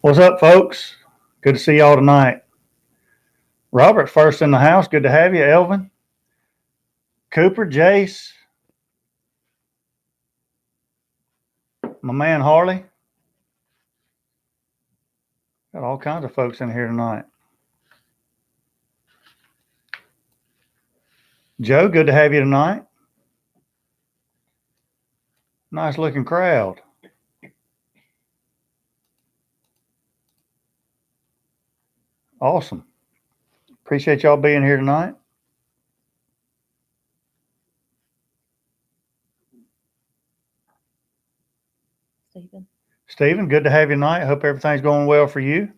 What's up, folks? Good to see y'all tonight. Robert, first in the house. Good to have you. Elvin, Cooper, Jace, my man Harley. Got all kinds of folks in here tonight. Joe, good to have you tonight. Nice looking crowd. Awesome. Appreciate y'all being here tonight. Stephen, good to have you tonight. Hope everything's going well for you.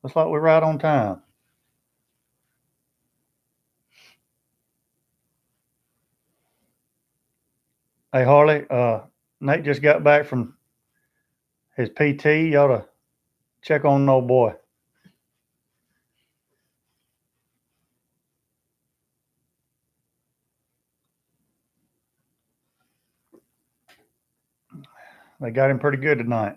Looks like we're right on time. Hey, Harley, Nate just got back from his PT. You ought to check on an old boy. They got him pretty good tonight.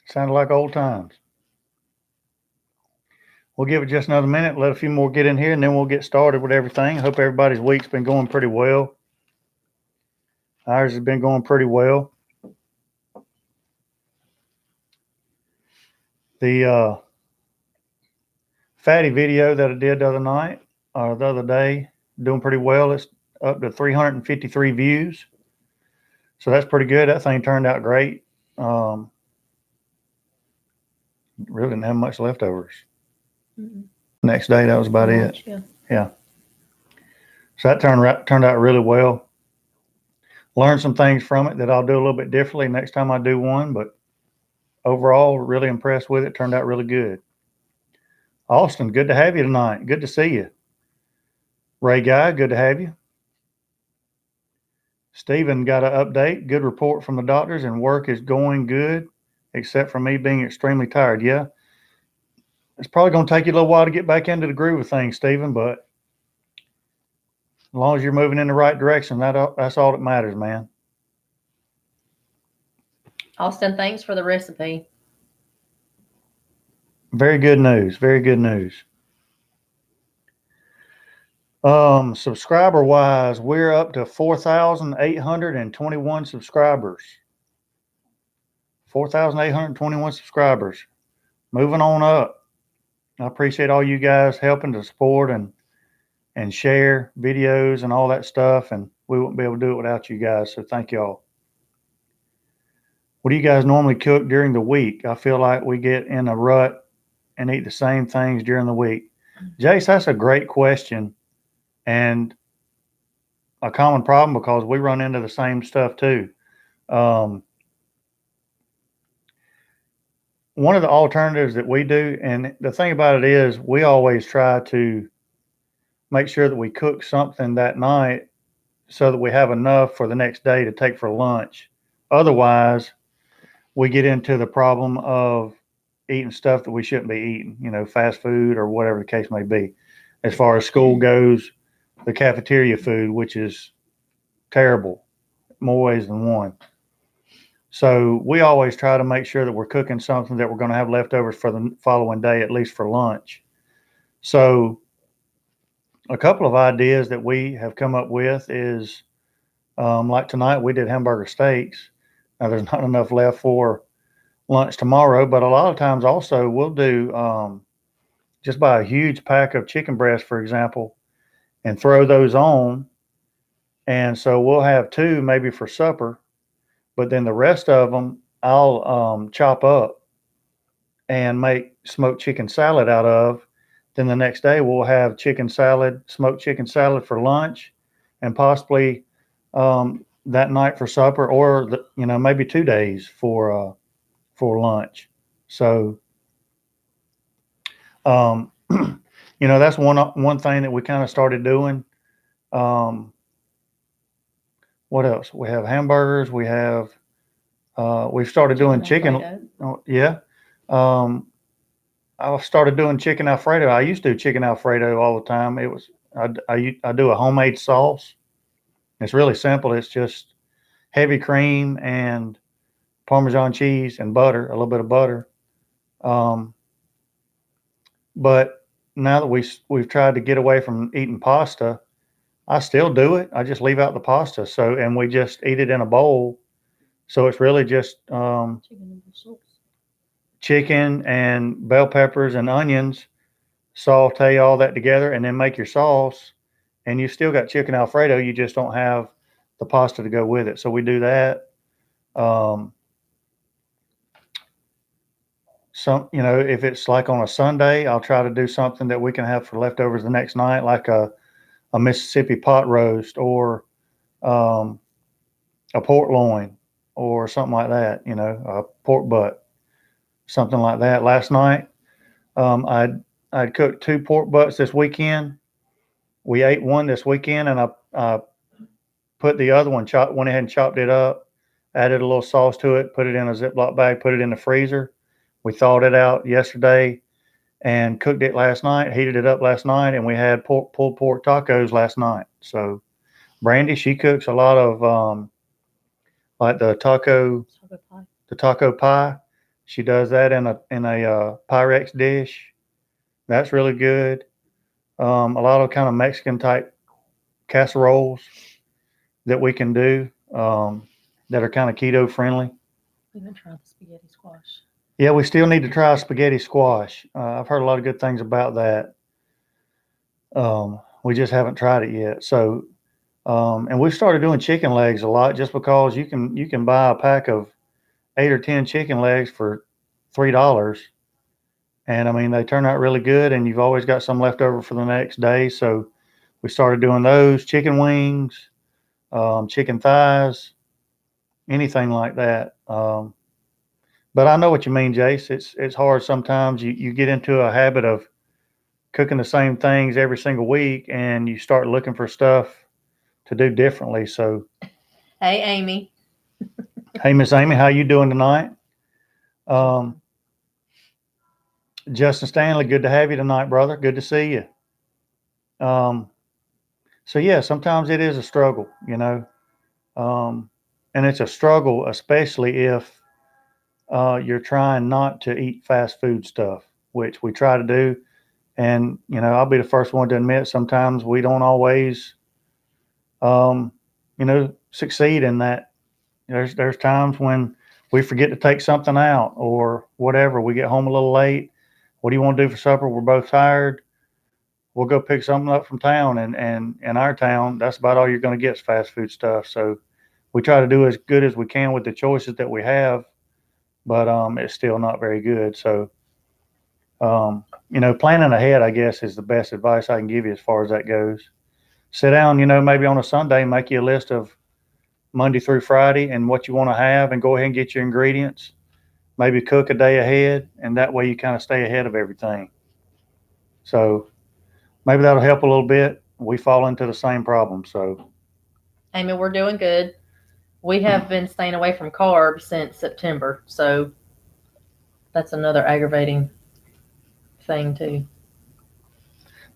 Sounded like old times. We'll give it just another minute, let a few more get in here, and then we'll get started with everything. I hope everybody's week's been going pretty well. Ours has been going pretty well. The fatty video that I did the other night, or the other day, doing pretty well. It's up to 353 views. So that's pretty good. That thing turned out great. Really didn't have much leftovers. Next day, that was about it. Yeah. So that turned out really well. Learned some things from it that I'll do a little bit differently next time I do one, but overall, really impressed with it. Turned out really good. Austin, good to have you tonight. Good to see you. Ray Guy, good to have you. Stephen got an update. Good report from the doctors, and work is going good, except for me being extremely tired. Yeah. It's probably going to take you a little while to get back into the groove of things, Stephen, but as long as you're moving in the right direction, that's all that matters, man. Austin, thanks for the recipe. Very good news. Very good news. Subscriber wise, we're up to 4,821 subscribers. 4,821 subscribers. Moving on up. I appreciate all you guys helping to support and share videos and all that stuff. And we wouldn't be able to do it without you guys. So thank y'all. What do you guys normally cook during the week? I feel like we get in a rut and eat the same things during the week. Jace, that's a great question and a common problem because we run into the same stuff too. One of the alternatives that we do, and the thing about it is we always try to make sure that we cook something that night so that we have enough for the next day to take for lunch. Otherwise, we get into the problem of eating stuff that we shouldn't be eating, fast food or whatever the case may be. As far as school goes, the cafeteria food, which is terrible, more ways than one. So we always try to make sure that we're cooking something that we're going to have leftovers for the following day, at least for lunch. So a couple of ideas that we have come up with is like tonight we did hamburger steaks. Now there's not enough left for lunch tomorrow, but a lot of times also we'll do just buy a huge pack of chicken breasts, for example, and throw those on. And so we'll have two maybe for supper, but then the rest of them I'll chop up and make smoked chicken salad out of. Then the next day we'll have chicken salad, smoked chicken salad for lunch, and possibly that night for supper, or maybe 2 days for lunch. So that's one thing that we kind of started doing. What else? We have hamburgers. We've started doing chicken. Yeah. I started doing chicken Alfredo. I used to do chicken Alfredo all the time. I do a homemade sauce. It's really simple. It's just heavy cream and Parmesan cheese and butter, a little bit of butter. Um, but now that we've tried to get away from eating pasta, I still do it. I just leave out the pasta. So, and we just eat it in a bowl. So it's really just chicken and bell peppers and onions, saute all that together, and then make your sauce. And you still got chicken Alfredo. You just don't have the pasta to go with it. So we do that. Um, if it's like on a Sunday, I'll try to do something that we can have for leftovers the next night, like a Mississippi pot roast or um, a pork loin or something like that, a pork butt, something like that. Last night, I'd cooked 2 pork butts this weekend. We ate one this weekend, and I put the other one, went ahead and chopped it up, added a little sauce to it, put it in a Ziploc bag, put it in the freezer. We thawed it out yesterday and cooked it last night, heated it up last night, and we had pulled pork tacos last night. So Brandy, she cooks a lot of like the taco pie. She does that in a Pyrex dish. That's really good. A lot of kind of Mexican type casseroles that we can do that are kind of keto friendly. We've been trying the spaghetti squash. Yeah, we still need to try spaghetti squash. I've heard a lot of good things about that. We just haven't tried it yet. So, and we've started doing chicken legs a lot just because you can buy a pack of 8 or 10 chicken legs for $3. And I mean, they turn out really good, and you've always got some left over for the next day. So we started doing those chicken wings, chicken thighs, anything like that. But I know what you mean, Jace. It's hard sometimes. You get into a habit of cooking the same things every single week, and you start looking for stuff to do differently. So, Hey, Amy. hey, Miss Amy, how you doing tonight? Um, Justin Stanley, good to have you tonight, brother. Good to see you. Um, so yeah, sometimes it is a struggle, and it's a struggle, especially if you're trying not to eat fast food stuff, which we try to do. And I'll be the first one to admit sometimes we don't always, succeed in that. There's times when we forget to take something out or whatever. We get home a little late. What do you want to do for supper? We're both tired. We'll go pick something up from town, and in our town, that's about all you're going to get is fast food stuff. So we try to do as good as we can with the choices that we have, but it's still not very good. So planning ahead, I guess, is the best advice I can give you as far as that goes. Sit down, maybe on a Sunday, make you a list of Monday through Friday and what you want to have, and go ahead and get your ingredients. Maybe cook a day ahead, and that way you kind of stay ahead of everything. So maybe that'll help a little bit. We fall into the same problem. So, Amy, we're doing good. We have been staying away from carbs since September, so that's another aggravating thing too.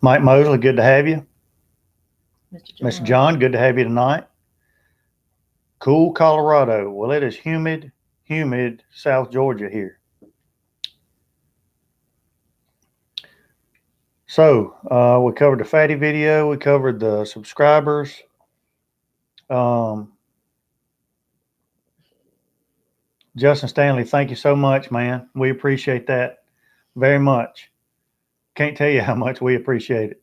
Mike Mosley, good to have you. Mr. Mr. John, good to have you tonight. Cool Colorado. Well, it is humid South Georgia here. So we covered the fatty video. We covered the subscribers. Justin Stanley, thank you so much, man. We appreciate that very much. Can't tell you how much we appreciate it.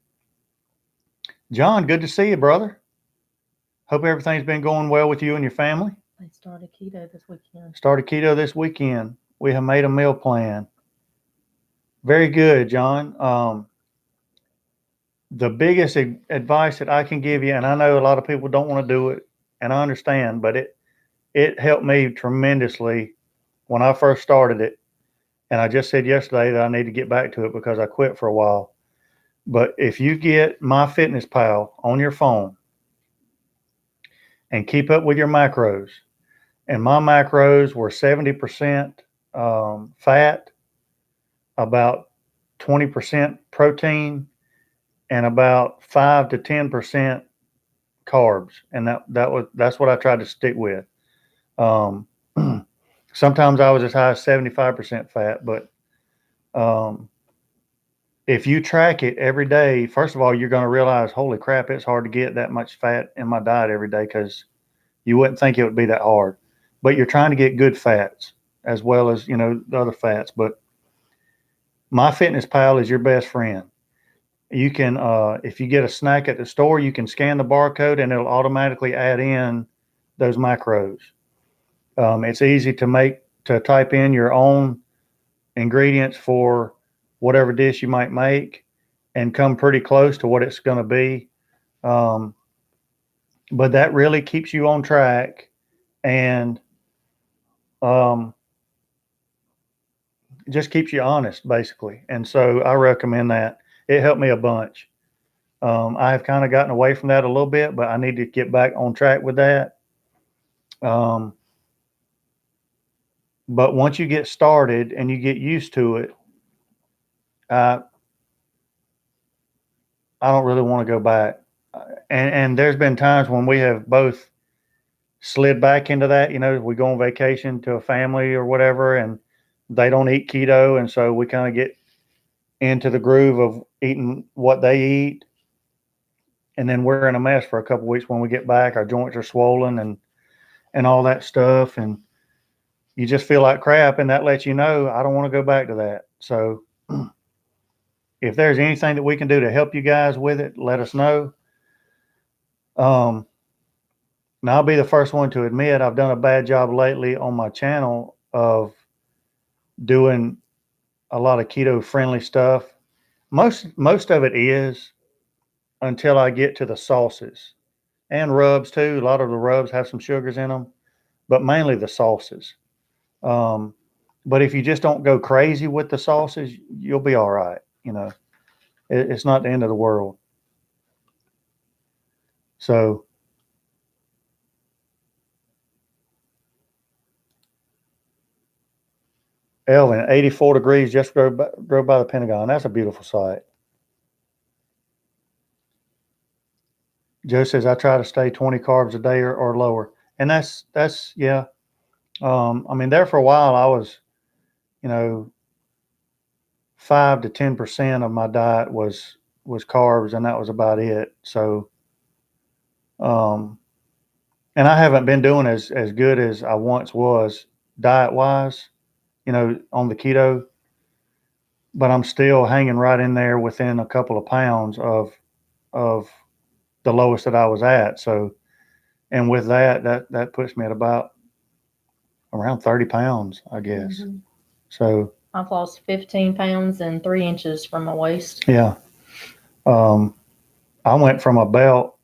John, good to see you, brother. Hope everything's been going well with you and your family. They started keto this weekend. Started keto this weekend. We have made a meal plan. Very good, John. The biggest advice that I can give you, and I know a lot of people don't want to do it, and I understand, but it helped me tremendously when I first started it. And I just said yesterday that I need to get back to it because I quit for a while. But if you get MyFitnessPal on your phone and keep up with your macros, and my macros were 70% fat, about 20% protein, and about 5 to 10% carbs, and that's what I tried to stick with. I Sometimes I was as high as 75% fat, but um, if you track it every day, first of all, you're going to realize, holy crap, it's hard to get that much fat in my diet every day, because you wouldn't think it would be that hard. But you're trying to get good fats as well as, the other fats. But MyFitnessPal is your best friend. You can, if you get a snack at the store, you can scan the barcode and it'll automatically add in those macros. It's easy to type in your own ingredients for whatever dish you might make and come pretty close to what it's going to be. Um, but that really keeps you on track, and um, just keeps you honest, basically. And so I recommend that. It helped me a bunch. I have kind of gotten away from that a little bit, but I need to get back on track with that. Um, but once you get started and you get used to it, I don't really want to go back. And there's been times when we have both slid back into that. We go on vacation to a family or whatever, and they don't eat keto, and so we kind of get into the groove of eating what they eat, and then we're in a mess for a couple of weeks when we get back. Our joints are swollen and all that stuff, and you just feel like crap, and that lets you know I don't want to go back to that. So if there's anything that we can do to help you guys with it, let us know. Now, I'll be the first one to admit I've done a bad job lately on my channel of doing a lot of keto friendly stuff. Most of it is, until I get to the sauces and rubs too. A lot of the rubs have some sugars in them, but mainly the sauces. Um, but if you just don't go crazy with the sauces, you'll be all right. It's not the end of the world. So, Elvin, 84 degrees, just drove by the Pentagon. That's a beautiful sight. Joe says, I try to stay 20 carbs a day or lower. And that's yeah. There for a while, I was, you know, 5 to 10% of my diet was carbs, and that was about it. So, um, and I haven't been doing as good as I once was diet wise, on the keto, but I'm still hanging right in there within a couple of pounds of the lowest that I was at. So, and with that puts me at about around 30 pounds, I guess. Mm-hmm. So I've lost 15 pounds and 3 inches from my waist. yeah. I went from a belt.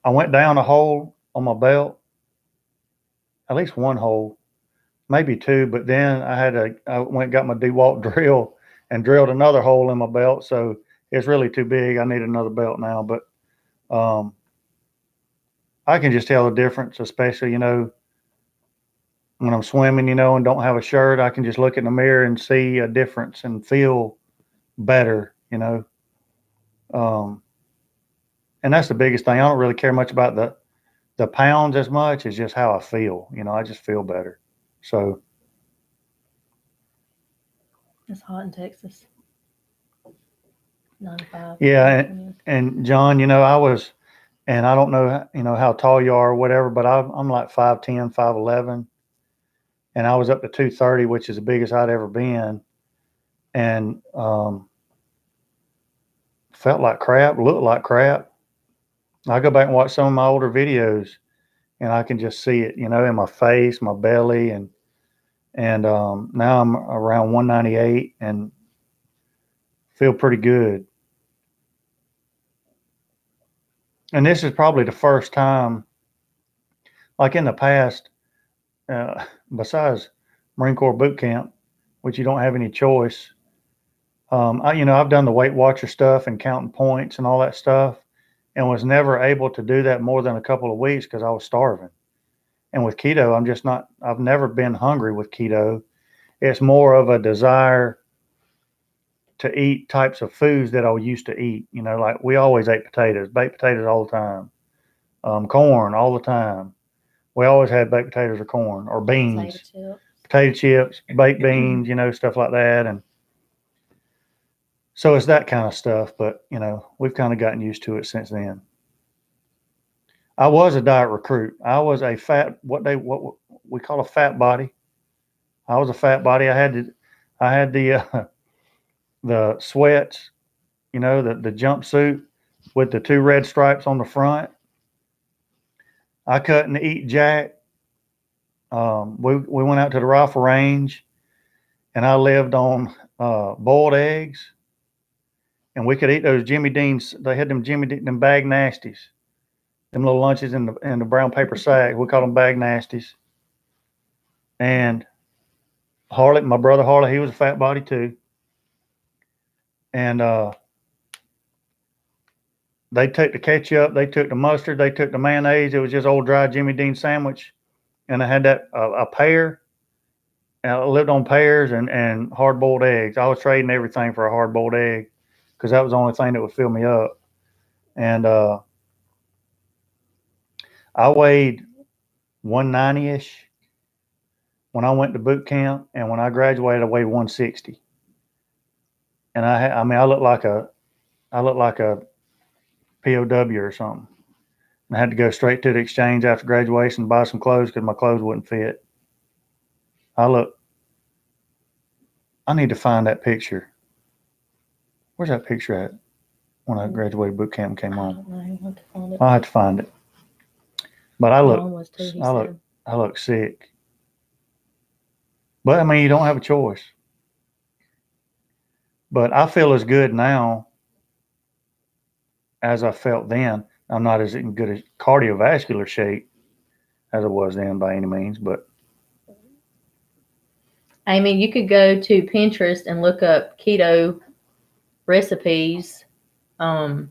I went down a hole on my belt, at least one hole, maybe two, but then I went and got my DeWalt drill and drilled another hole in my belt. So it's really too big. I need another belt now, but I can just tell the difference, especially, when I'm swimming, and don't have a shirt. I can just look in the mirror and see a difference and feel better. And that's the biggest thing. I don't really care much about the pounds as much as just how I feel. I just feel better. So it's hot in Texas. 95. Yeah, and John, I was, and I don't know, how tall you are or whatever, but I'm like 5'10", 5'11", and I was up to 230, which is the biggest I'd ever been, and felt like crap, looked like crap. I go back and watch some of my older videos, and I can just see it, in my face, my belly, and now I'm around 198 and feel pretty good. And this is probably the first time, like in the past, besides Marine Corps boot camp, which you don't have any choice. I've done the Weight Watcher stuff and counting points and all that stuff, and was never able to do that more than a couple of weeks because I was starving. And with keto, I'm just not. I've never been hungry with keto. It's more of a desire to eat types of foods that I used to eat. Like we always ate potatoes, baked potatoes all the time, corn all the time. we always had baked potatoes or corn or beans, potato chips, baked beans, stuff like that. And so it's that kind of stuff. But, we've kind of gotten used to it since then. I was a diet recruit. I was a what we call a fat body. I was a fat body. I had the sweats, the jumpsuit with the 2 red stripes on the front. I couldn't eat jack. We went out to the rifle range, and I lived on boiled eggs, and we could eat those Jimmy Dean's. They had them them bag nasties, them little lunches in the brown paper sack. We call them bag nasties. And Harley, my brother Harley, he was a fat body too. And they took the ketchup, they took the mustard, they took the mayonnaise. It was just old dry Jimmy Dean sandwich. And I had that a pear. And I lived on pears and hard boiled eggs. I was trading everything for a hard boiled egg because that was the only thing that would fill me up. And I weighed 190 ish when I went to boot camp, and when I graduated, I weighed 160. And I looked like a POW or something. And I had to go straight to the exchange after graduation and buy some clothes because my clothes wouldn't fit. I need to find that picture. Where's that picture at? When I graduated boot camp and came home. I'll have to find it. But I look sick. But you don't have a choice. But I feel as good now as I felt then. I'm not as in good a cardiovascular shape as I was then by any means, but you could go to Pinterest and look up keto recipes. Just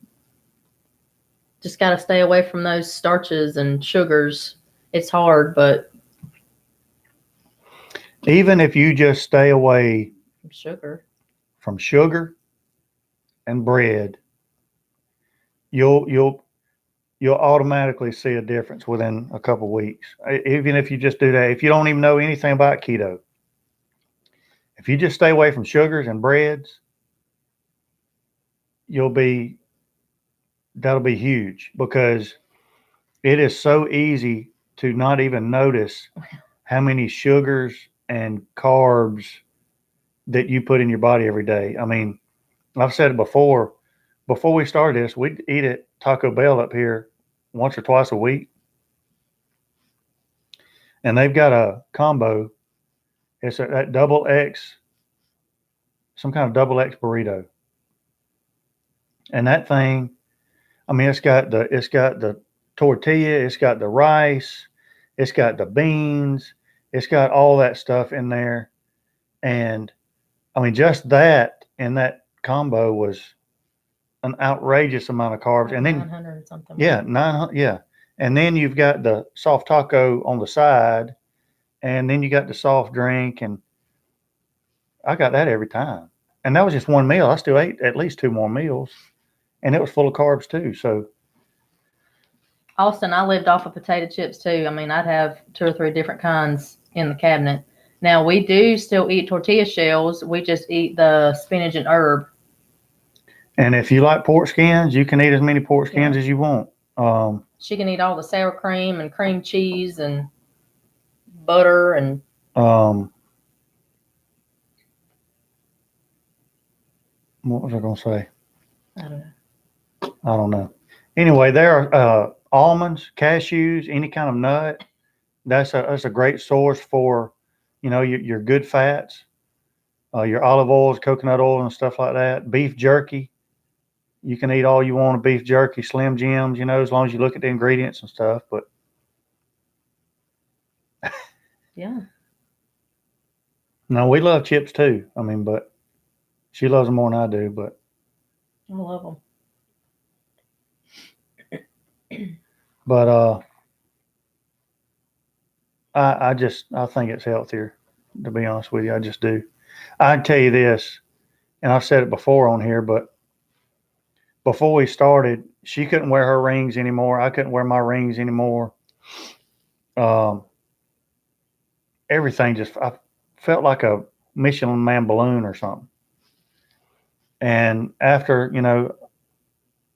got to stay away from those starches and sugars. It's hard, but even if you just stay away from sugar and bread, you'll automatically see a difference within a couple of weeks. Even if you just do that, if you don't even know anything about keto, if you just stay away from sugars and breads, that'll be huge, because it is so easy to not even notice how many sugars and carbs that you put in your body every day. I've said it before we started this, we'd eat at Taco Bell up here once or twice a week. And they've got a combo. It's that double X, some kind of double X burrito. And that thing, it's got the tortilla, it's got the rice, it's got the beans, it's got all that stuff in there. And just that in that combo was an outrageous amount of carbs. And then 900 something. Yeah, 900. Yeah. And then you've got the soft taco on the side, and then you got the soft drink, and I got that every time. And that was just one meal. I still ate at least 2 more meals, and it was full of carbs too. So, Austin, I lived off of potato chips too. I'd have 2 or 3 different kinds in the cabinet. Now, we do still eat tortilla shells. We just eat the spinach and herb. And if you like pork skins, you can eat as many pork skins as you want. She can eat all the sour cream and cream cheese and butter and. What was I going to say? I don't know. Anyway, there are almonds, cashews, any kind of nut. That's a great source for, your good fats, your olive oils, coconut oil, and stuff like that. Beef jerky. You can eat all you want of beef jerky, Slim Jims, as long as you look at the ingredients and stuff. But yeah. No, we love chips too. But she loves them more than I do. But I love them. But I think it's healthier, to be honest with you. I just do. I can tell you this, and I've said it before on here, but before we started, she couldn't wear her rings anymore. I couldn't wear my rings anymore. everything I felt like a Michelin Man balloon or something. And after,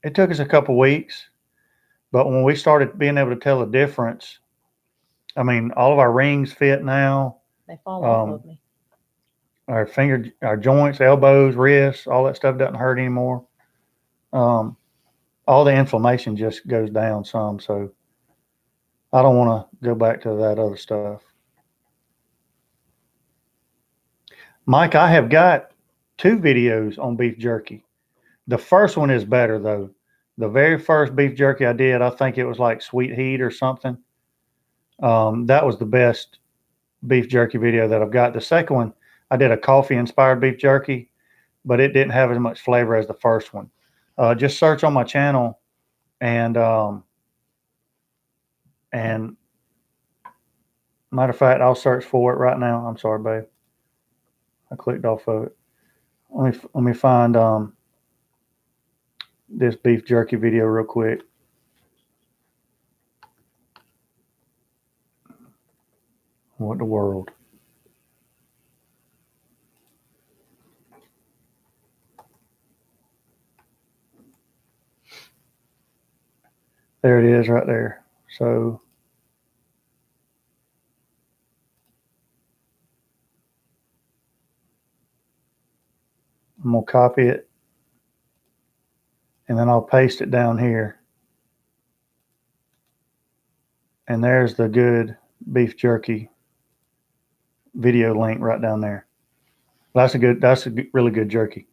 it took us a couple weeks, but when we started being able to tell the difference, I mean, all of our rings fit now. They fall off of me. Our joints, elbows, wrists, all that stuff doesn't hurt anymore. All the inflammation just goes down some. So I don't want to go back to that other stuff. Mike, I have got 2 videos on beef jerky. The first one is better though. The very first beef jerky I did, I think it was like Sweet Heat or something. That was the best beef jerky video that I've got. The second one, I did a coffee inspired beef jerky, but it didn't have as much flavor as the first one. Just search on my channel and matter of fact, I'll search for it right now. I'm sorry, babe. I clicked off of it. Let me find this beef jerky video real quick. What the world? There it is right there. So I'm going to copy it and then I'll paste it down here. And there's the good beef jerky video link right down there. That's a really good jerky.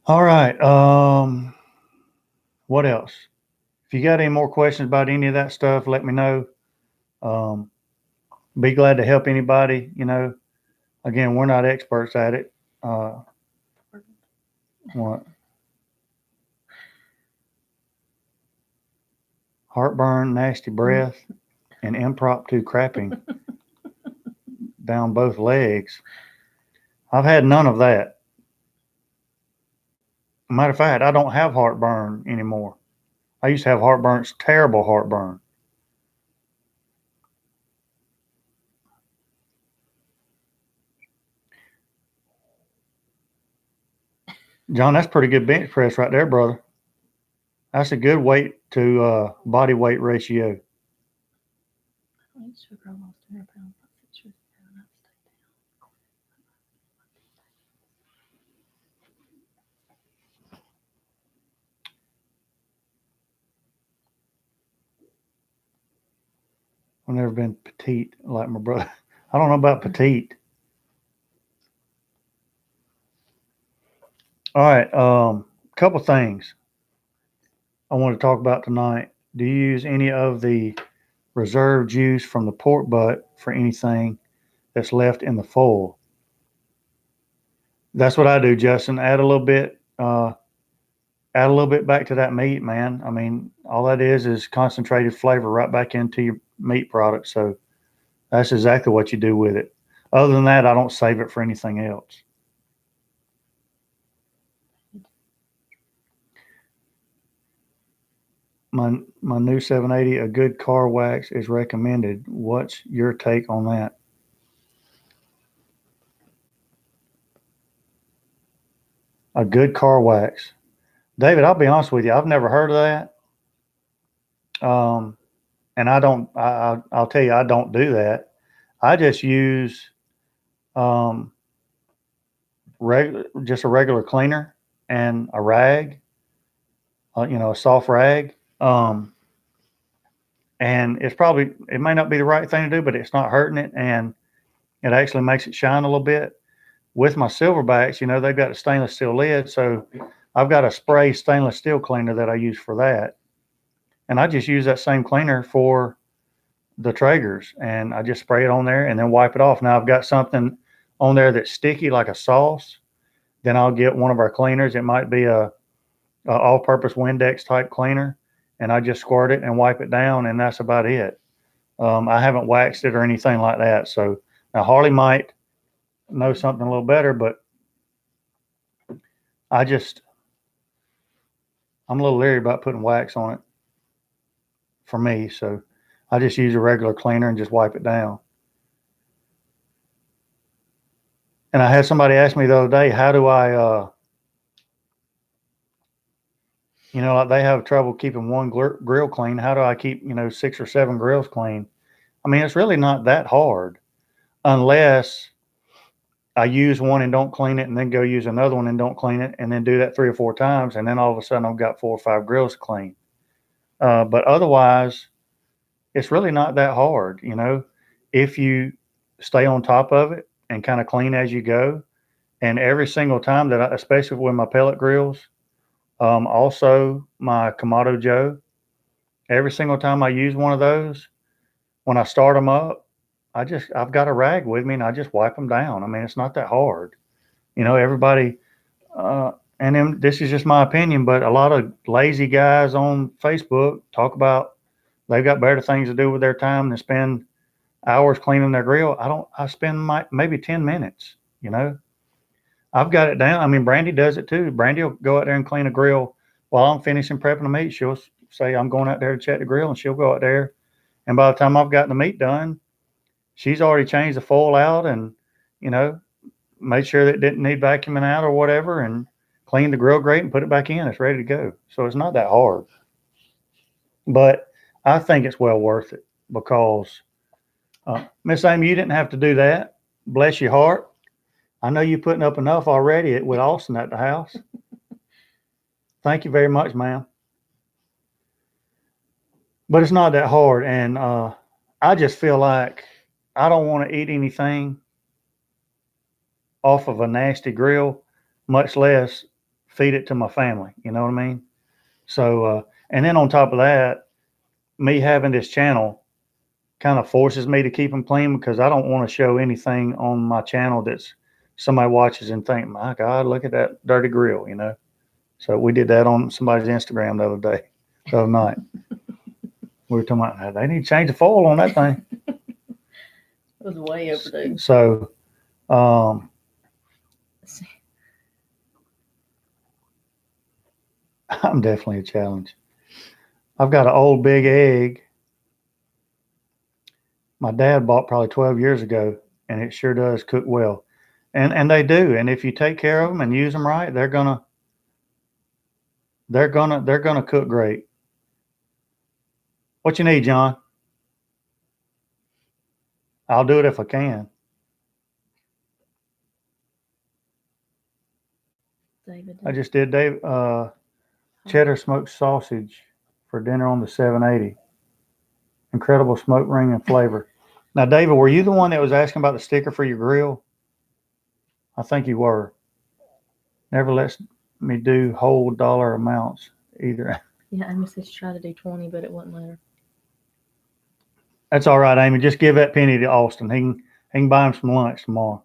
All right. What else? If you got any more questions about any of that stuff, let me know. Be glad to help anybody. Again, we're not experts at it. What? Heartburn, nasty breath, and impromptu crapping down both legs. I've had none of that. Matter of fact, I don't have heartburn anymore. I used to have heartburn. It's terrible heartburn. John, that's pretty good bench press right there, brother. That's a good weight to body weight ratio. I've never been petite like my brother. I don't know about petite. All right, couple things I want to talk about tonight. Do you use any of the reserve juice from the pork butt for anything that's left in the foil? That's what I do, Justin. Add a little bit back to that meat, man. I mean, all that is concentrated flavor right back into your meat product. So that's exactly what you do with it. Other than that, I don't save it for anything else. My new 780, a good car wax is recommended. What's your take on that? A good car wax. David, I'll be honest with you. I've never heard of that. And I'll tell you, I don't do that. I just use just a regular cleaner and a rag, a soft rag. And it may not be the right thing to do, but it's not hurting it. And it actually makes it shine a little bit. With my Silverbacks, they've got a stainless steel lid. So I've got a spray stainless steel cleaner that I use for that. And I just use that same cleaner for the Traegers, and I just spray it on there and then wipe it off. Now I've got something on there that's sticky like a sauce. Then I'll get one of our cleaners. It might be a all-purpose Windex type cleaner, and I just squirt it and wipe it down, and that's about it. I haven't waxed it or anything like that. So now Harley might know something a little better, but I just, I'm a little leery about putting wax on it for me. So I just use a regular cleaner and just wipe it down. And I had somebody ask me the other day, how do I, like they have trouble keeping one grill clean. How do I keep, 6 or 7 grills clean? I mean, it's really not that hard unless I use one and don't clean it and then go use another one and don't clean it and then do that 3 or 4 times. And then all of a sudden I've got 4 or 5 grills to clean. But otherwise, it's really not that hard, if you stay on top of it and kind of clean as you go. And every single time that especially with my pellet grills, also my Kamado Joe, every single time I use one of those, when I start them up, I've got a rag with me and I just wipe them down. I mean, it's not that hard. Everybody, and then this is just my opinion, but a lot of lazy guys on Facebook talk about they've got better things to do with their time than spend hours cleaning their grill. I spend maybe 10 minutes, I've got it down. I mean, Brandy does it too. Brandy will go out there and clean a grill while I'm finishing prepping the meat. She'll say, I'm going out there to check the grill, and she'll go out there. And by the time I've gotten the meat done, she's already changed the foil out and, made sure that it didn't need vacuuming out or whatever, and cleaned the grill grate and put it back in. It's ready to go. So it's not that hard. But I think it's well worth it because, Miss Amy, you didn't have to do that. Bless your heart. I know you're putting up enough already with Austin at the house. Thank you very much, ma'am. But it's not that hard. And I just feel like I don't want to eat anything off of a nasty grill, much less feed it to my family. You know what I mean? So, and then on top of that, me having this channel kind of forces me to keep them clean because I don't want to show anything on my channel that's somebody watches and think, my God, look at that dirty grill, So we did that on somebody's Instagram the other night. We were talking about they need to change the foil on that thing. It was way overdue. So, I'm definitely a challenge. I've got an old big egg my dad bought probably 12 years ago, and it sure does cook well. And they do. And if you take care of them and use them right, they're gonna cook great. What you need, John? I'll do it if I can. David. I just did cheddar smoked sausage for dinner on the 780. Incredible smoke ring and flavor. Now, David, were you the one that was asking about the sticker for your grill? I think you were. Never lets me do whole dollar amounts either. Yeah, Amy said she tried to do 20, but it wouldn't let her. That's all right, Amy. Just give that penny to Austin. He can buy him some lunch tomorrow.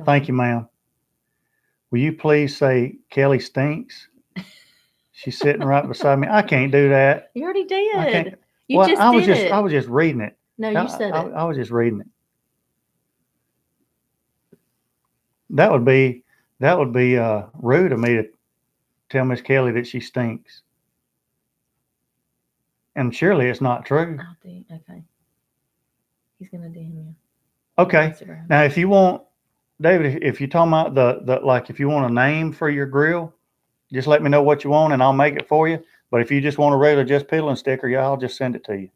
Thank you, ma'am. Will you please say Kelly stinks? She's sitting right beside me. I can't do that. You already did. I can't. You just did it. I was just reading it. No, you said it. I was just reading it. That would be rude of me to tell Miss Kelly that she stinks. And surely it's not true. Okay. He's gonna DM you. Okay. Now, if you want, David, if you're talking about the like, if you want a name for your grill, just let me know what you want and I'll make it for you. But if you just want a regular Jus Piddlin sticker, yeah, I'll just send it to you.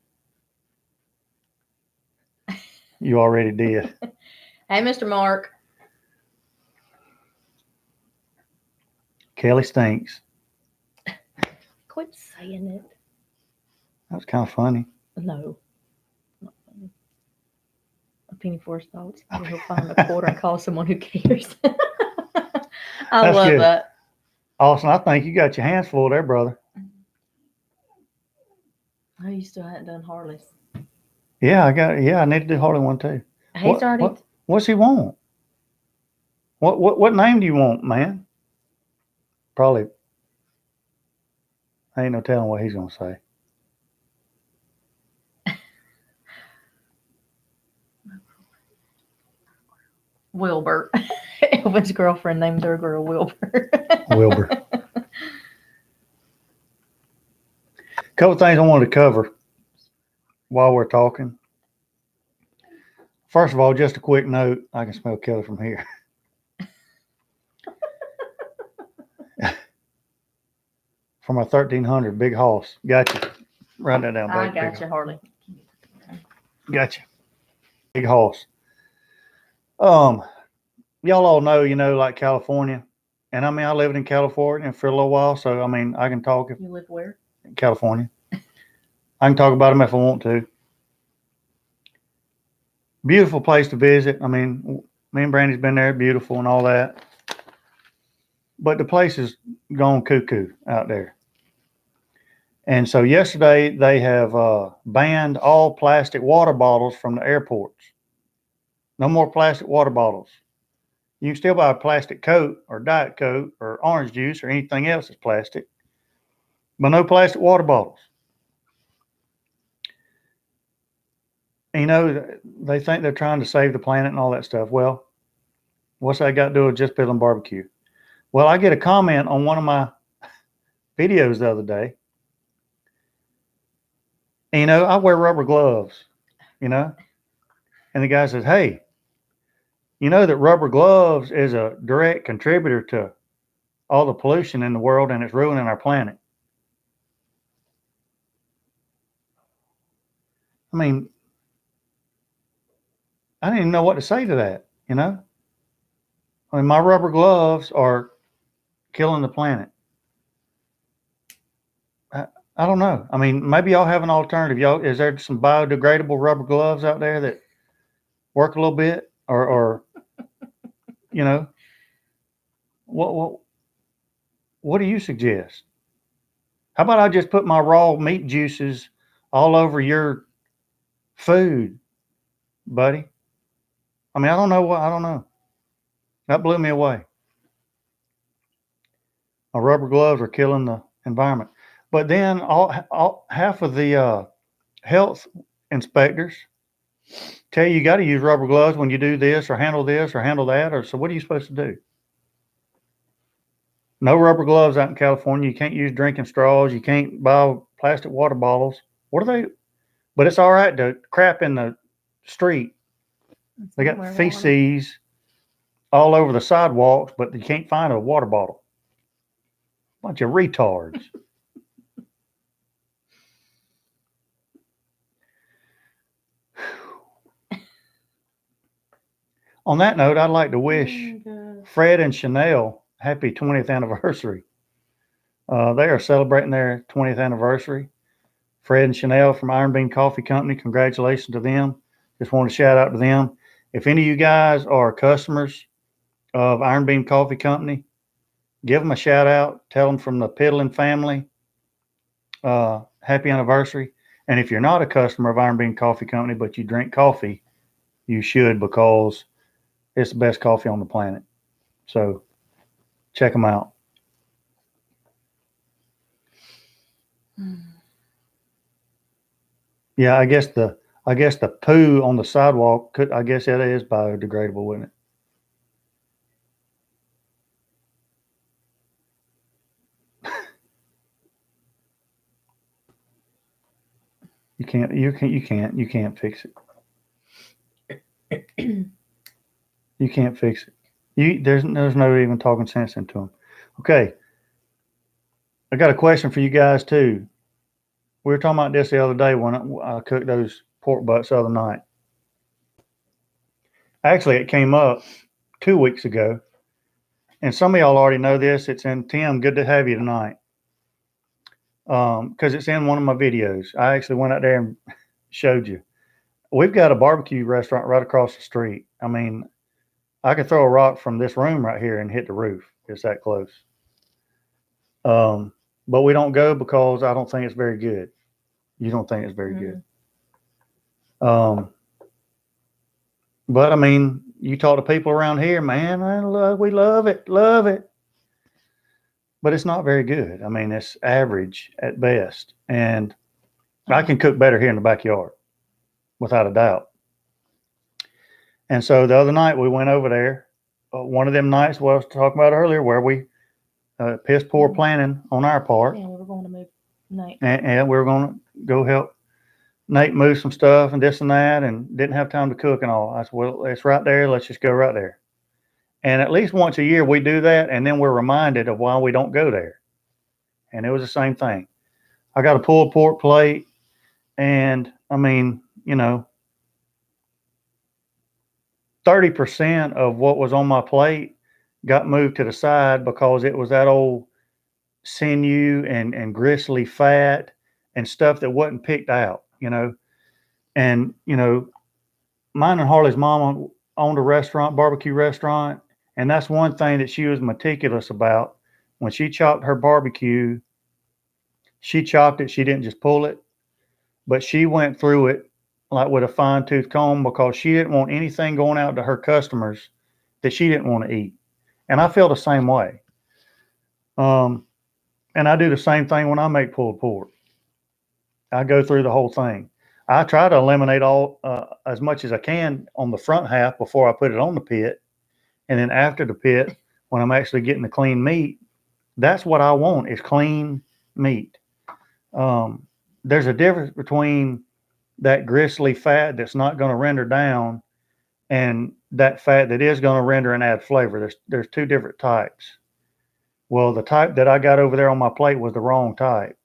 You already did. Hey, Mr. Mark. Kelly stinks. Quit saying it. That was kind of funny. No. Not funny. A penny for his thoughts. He'll find a quarter and call someone who cares. I love that. Austin, I think you got your hands full there, brother. Oh, you still hadn't done Harley's. Yeah, I need to do Harley one too. What's he want? What name do you want, man? Probably. I ain't no telling what he's gonna say. Wilbur. Elvin's girlfriend named her girl Wilbur. Wilbur. Couple things I wanted to cover while we're talking. First of all, just a quick note. I can smell Kelly from here. From a 1300 big hoss. Gotcha. Write that down, baby. I got you, Harley. Gotcha. Big hoss. Y'all all know, like California. And I mean, I lived in California for a little while, so I mean, I can talk. You live where? In California. I can talk about them if I want to. Beautiful place to visit. I mean, me and Brandy's been there, beautiful and all that. But the place is gone cuckoo out there. And so yesterday they have banned all plastic water bottles from the airports. No more plastic water bottles. You can still buy a plastic Coke or Diet Coke or orange juice or anything else that's plastic, but no plastic water bottles. And, they think they're trying to save the planet and all that stuff. Well, what's that got to do with Jus Piddlin BBQ? Well, I get a comment on one of my videos the other day. And, I wear rubber gloves, and the guy says, hey, you know that rubber gloves is a direct contributor to all the pollution in the world and it's ruining our planet. I mean, I didn't even know what to say to that, I mean, my rubber gloves are killing the planet. I don't know. I mean, maybe y'all have an alternative. Is there some biodegradable rubber gloves out there that work a little bit? Or what do you suggest? How about I just put my raw meat juices all over your food, buddy? I mean, I don't know. That blew me away. My rubber gloves are killing the environment. But then half of the health inspectors tell you got to use rubber gloves when you do this or handle that. So what are you supposed to do? No rubber gloves out in California. You can't use drinking straws. You can't buy plastic water bottles. What are they? But it's all right to crap in the street. They got feces all over the sidewalks, but you can't find a water bottle. Bunch of retards. On that note, I'd like to wish Fred and Chanel happy 20th anniversary. They are celebrating their 20th anniversary. Fred and Chanel from Iron Bean Coffee Company, congratulations to them. Just want to shout out to them. If any of you guys are customers of Iron Bean Coffee Company, give them a shout out. Tell them from the Piddlin family, happy anniversary. And if you're not a customer of Iron Bean Coffee Company, but you drink coffee, you should, because it's the best coffee on the planet. So check them out. Yeah, I guess the poo on the sidewalk I guess that is biodegradable, wouldn't it? You can't fix it. You can't fix it. There's no even talking sense into them. Okay. I got a question for you guys too. We were talking about this the other day when I cooked those pork butts the other night. Actually, it came up 2 weeks ago. And some of y'all already know this. It's in Tim. Good to have you tonight. Because it's in one of my videos. I actually went out there and showed you. We've got a barbecue restaurant right across the street. I mean, I could throw a rock from this room right here and hit the roof. It's that close. But we don't go because I don't think it's very good. You don't think it's very good. But I mean, you talk to people around here, man, we love it. But it's not very good. I mean, it's average at best. And I can cook better here in the backyard, without a doubt. And so the other night we went over there. One of them nights what I was talking about earlier, where we piss poor planning on our part. Yeah, we were going to move Nate. And we were going to go help Nate move some stuff and this and that, and didn't have time to cook and all. I said, well, it's right there. Let's just go right there. And at least once a year we do that, and then we're reminded of why we don't go there. And it was the same thing. I got a pulled pork plate, and I mean, 30% of what was on my plate got moved to the side because it was that old sinew and gristly fat and stuff that wasn't picked out, And, mine and Harley's mama owned a restaurant, barbecue restaurant, and that's one thing that she was meticulous about. When she chopped her barbecue, she chopped it. She didn't just pull it, but she went through it like with a fine tooth comb because she didn't want anything going out to her customers that she didn't want to eat. And I feel the same way. And I do the same thing when I make pulled pork. I go through the whole thing. I try to eliminate all as much as I can on the front half before I put it on the pit. And then after the pit, when I'm actually getting the clean meat, that's what I want is clean meat. There's a difference between that gristly fat that's not going to render down and that fat that is going to render and add flavor. There's two different types. Well, the type that I got over there on my plate was the wrong type.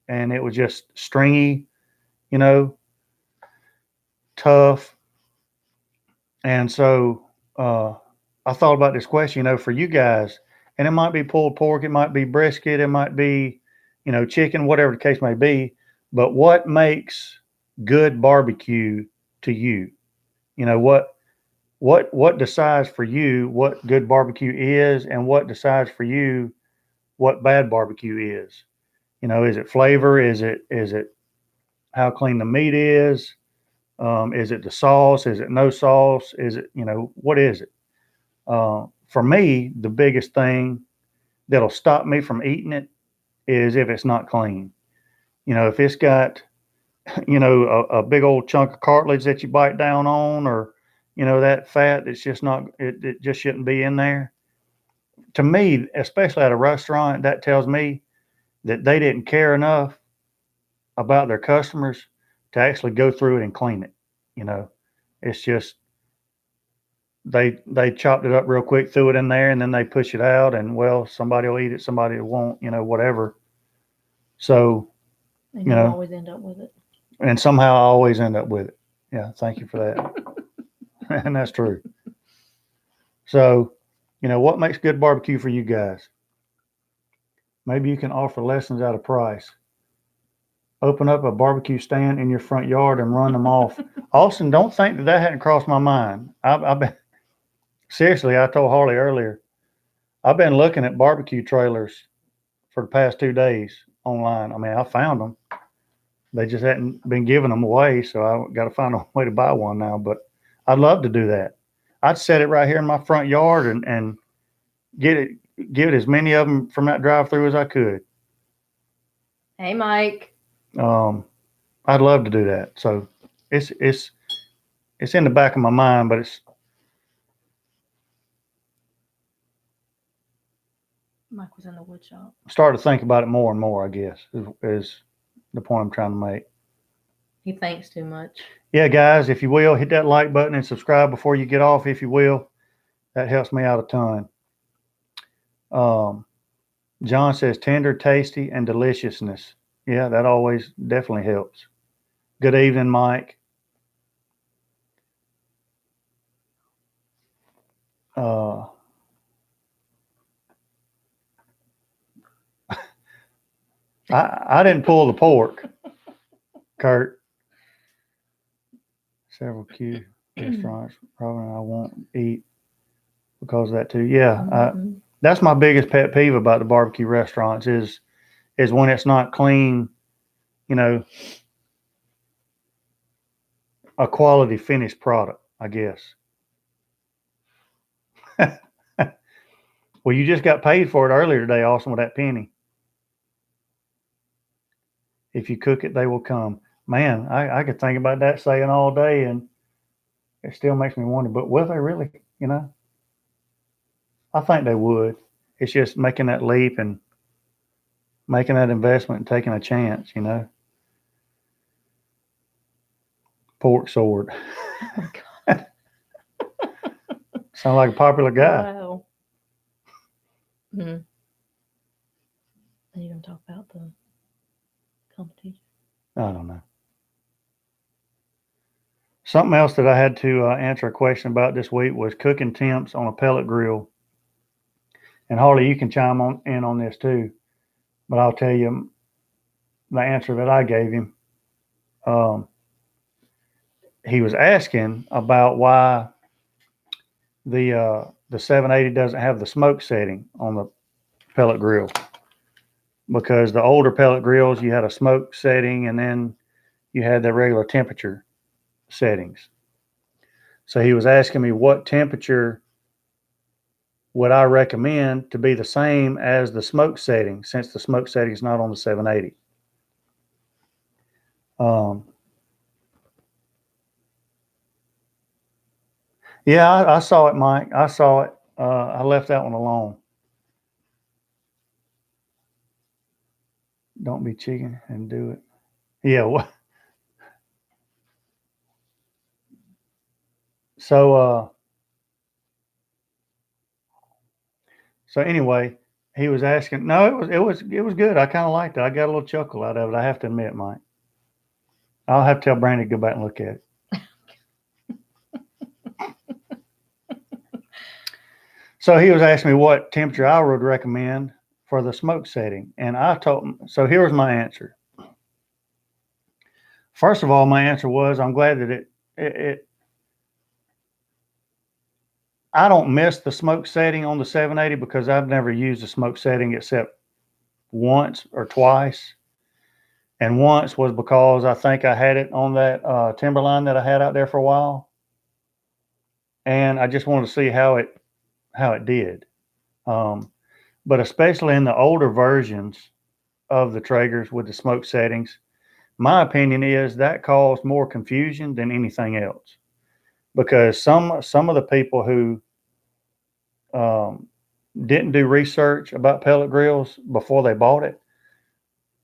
And it was just stringy, tough. And so I thought about this question, for you guys, and it might be pulled pork, it might be brisket, it might be, chicken, whatever the case may be. But what makes good barbecue to you? What decides for you what good barbecue is, and what decides for you what bad barbecue is? Is it flavor? Is it how clean the meat is? Is it the sauce? Is it no sauce? Is it, what is it? For me, the biggest thing that'll stop me from eating it is if it's not clean. If it's got, a big old chunk of cartilage that you bite down on, or, that fat that's just not, it just shouldn't be in there. To me, especially at a restaurant, that tells me that they didn't care enough about their customers to actually go through it and clean it. It's just they chopped it up real quick, threw it in there, and then they push it out, and well, somebody will eat it, somebody won't, whatever. So, and you always end up with it. And somehow I always end up with it. Yeah, thank you for that. And that's true. So, what makes good barbecue for you guys? Maybe you can offer lessons at a price. Open up a barbecue stand in your front yard and run them off. Austin, don't think that hadn't crossed my mind. I've been seriously. I told Harley earlier. I've been looking at barbecue trailers for the past 2 days online. I mean, I found them. They just hadn't been giving them away, so I got to find a way to buy one now. But I'd love to do that. I'd set it right here in my front yard and give it as many of them from that drive-through as I could. Hey, Mike. I'd love to do that. So it's in the back of my mind, but Mike was in the wood shop. Started to think about it more and more, I guess, is the point I'm trying to make. He thinks too much. Yeah, guys, if you will, hit that like button and subscribe before you get off, if you will. That helps me out a ton. John says tender, tasty, and deliciousness. Yeah, that always definitely helps. Good evening, Mike. I didn't pull the pork, Kurt. Several Q restaurants probably I won't eat because of that too. Yeah, that's my biggest pet peeve about the barbecue restaurants is when it's not clean, a quality finished product, I guess. Well, you just got paid for it earlier today, Austin, with that penny. If you cook it, they will come. Man, I could think about that saying all day, and it still makes me wonder, but will they really, you know? I think they would. It's just making that leap and making that investment and taking a chance, you know? Pork sword. Oh, God. Sound like a popular guy. Wow. Hmm. Are you going to talk about the competition? I don't know. Something else that I had to answer a question about this week was cooking temps on a pellet grill. And Harley, you can chime in on this too, but I'll tell you the answer that I gave him. He was asking about why the 780 doesn't have the smoke setting on the pellet grill, because the older pellet grills, you had a smoke setting and then you had the regular temperature settings. So he was asking me what temperature would I recommend to be the same as the smoke setting, since the smoke setting is not on the 780. Yeah, I saw it, Mike. I saw it. I left that one alone. Don't be chicken and do it. Yeah. So, so anyway, he was asking. No, it was good. I kind of liked it. I got a little chuckle out of it. I have to admit, Mike. I'll have to tell Brandy to go back and look at it. So he was asking me what temperature I would recommend for the smoke setting, and I told him. So here was my answer. First of all, my answer was I'm glad that it I don't miss the smoke setting on the 780 because I've never used the smoke setting except once or twice. And once was because I think I had it on that Timberline that I had out there for a while, and I just wanted to see how it did. But especially in the older versions of the Traegers with the smoke settings, my opinion is that caused more confusion than anything else, because some of the people who didn't do research about pellet grills before they bought it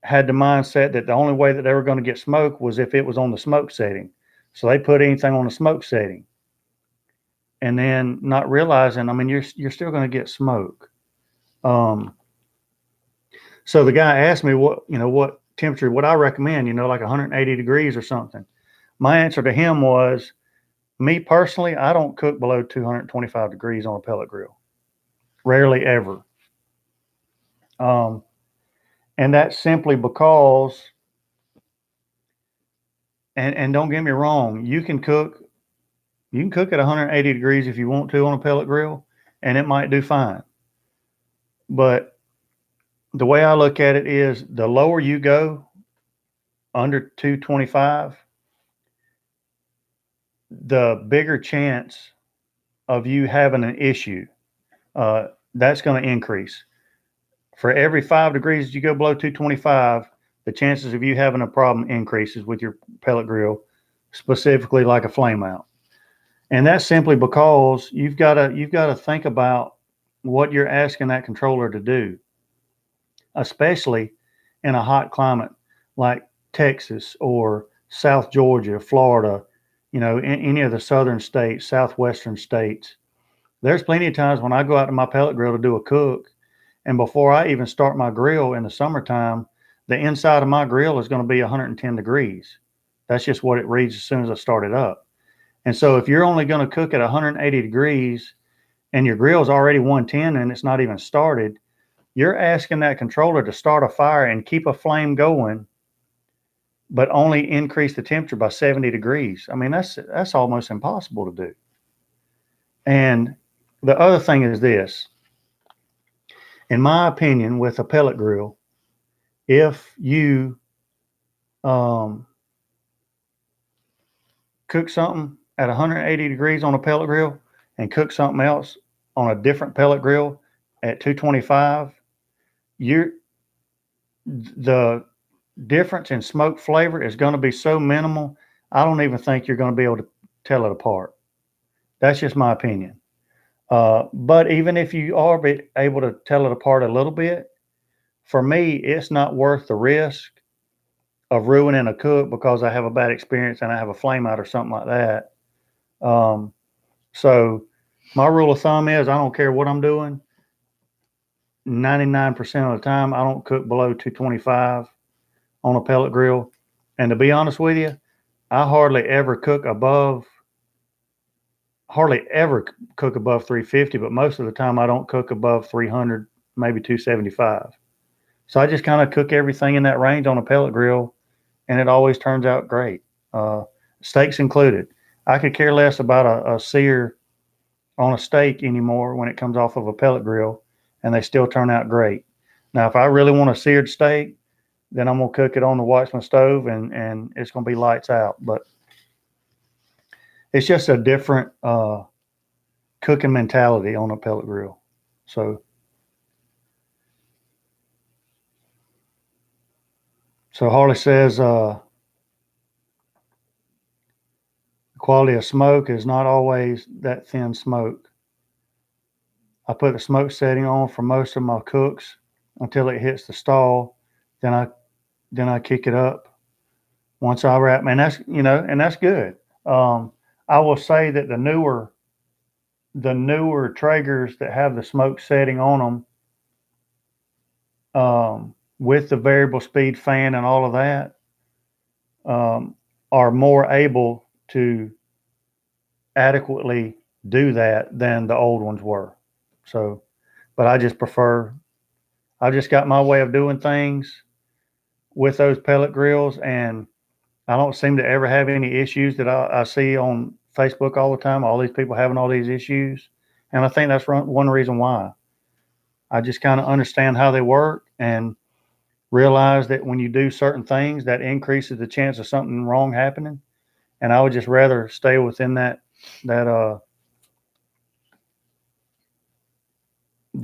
had the mindset that the only way that they were going to get smoke was if it was on the smoke setting. So they put anything on the smoke setting, and then not realizing, I mean, you're still going to get smoke. So the guy asked me what temperature would I recommend, like 180 degrees or something. My answer to him was, me personally, I don't cook below 225 degrees on a pellet grill. Rarely ever. And that's simply because, and don't get me wrong, you can cook at 180 degrees if you want to on a pellet grill, and it might do fine. But the way I look at it is, the lower you go under 225, the bigger chance of you having an issue. That's going to increase. For every 5 degrees you go below 225, the chances of you having a problem increases with your pellet grill, specifically like a flame out. And that's simply because you've got to think about what you're asking that controller to do, especially in a hot climate like Texas or South Georgia, Florida, in any of the southern states, southwestern states. There's plenty of times when I go out to my pellet grill to do a cook, and before I even start my grill in the summertime, the inside of my grill is going to be 110 degrees. That's just what it reads as soon as I start it up. And so if you're only going to cook at 180 degrees and your grill's already 110 and it's not even started, you're asking that controller to start a fire and keep a flame going, but only increase the temperature by 70 degrees. I mean, that's almost impossible to do. And the other thing is this. In my opinion, with a pellet grill, if you cook something at 180 degrees on a pellet grill and cook something else on a different pellet grill at 225, the difference in smoke flavor is going to be so minimal, I don't even think you're going to be able to tell it apart. That's just my opinion. But even if you are able to tell it apart a little bit, for me, it's not worth the risk of ruining a cook because I have a bad experience and I have a flame out or something like that. Um, so my rule of thumb is I don't care what I'm doing. 99% of the time, I don't cook below 225 on a pellet grill. And to be honest with you, I hardly ever cook above 350, but most of the time I don't cook above 300, maybe 275. So I just kind of cook everything in that range on a pellet grill, and it always turns out great. Uh, Steaks included. I could care less about a sear on a steak anymore when it comes off of a pellet grill, and they still turn out great. Now, if I really want a seared steak, then I'm gonna cook it on the Watchman stove, and it's gonna be lights out. But it's just a different cooking mentality on a pellet grill. So, Harley says the quality of smoke is not always that thin smoke. I put the smoke setting on for most of my cooks until it hits the stall. Then I kick it up once I wrap. And that's good. I will say that the newer Traegers that have the smoke setting on them, with the variable speed fan and all of that, um, are more able to adequately do that than the old ones were. So, but I just got my way of doing things with those pellet grills, and I don't seem to ever have any issues that I see on Facebook all the time. All these people having all these issues, and I think that's one reason why. I just kind of understand how they work and realize that when you do certain things, that increases the chance of something wrong happening. And I would just rather stay within that the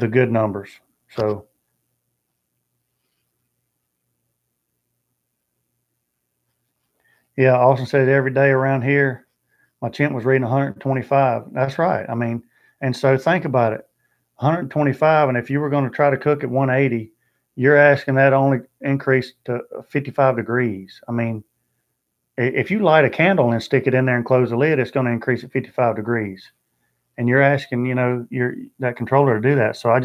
good numbers. So yeah, Austin said every day around here, my Chimp was reading 125. That's right. I mean, and so think about it, 125, and if you were going to try to cook at 180, you're asking that only increase to 55 degrees. I mean, if you light a candle and stick it in there and close the lid, it's going to increase at 55 degrees. And you're asking, your that controller to do that. So I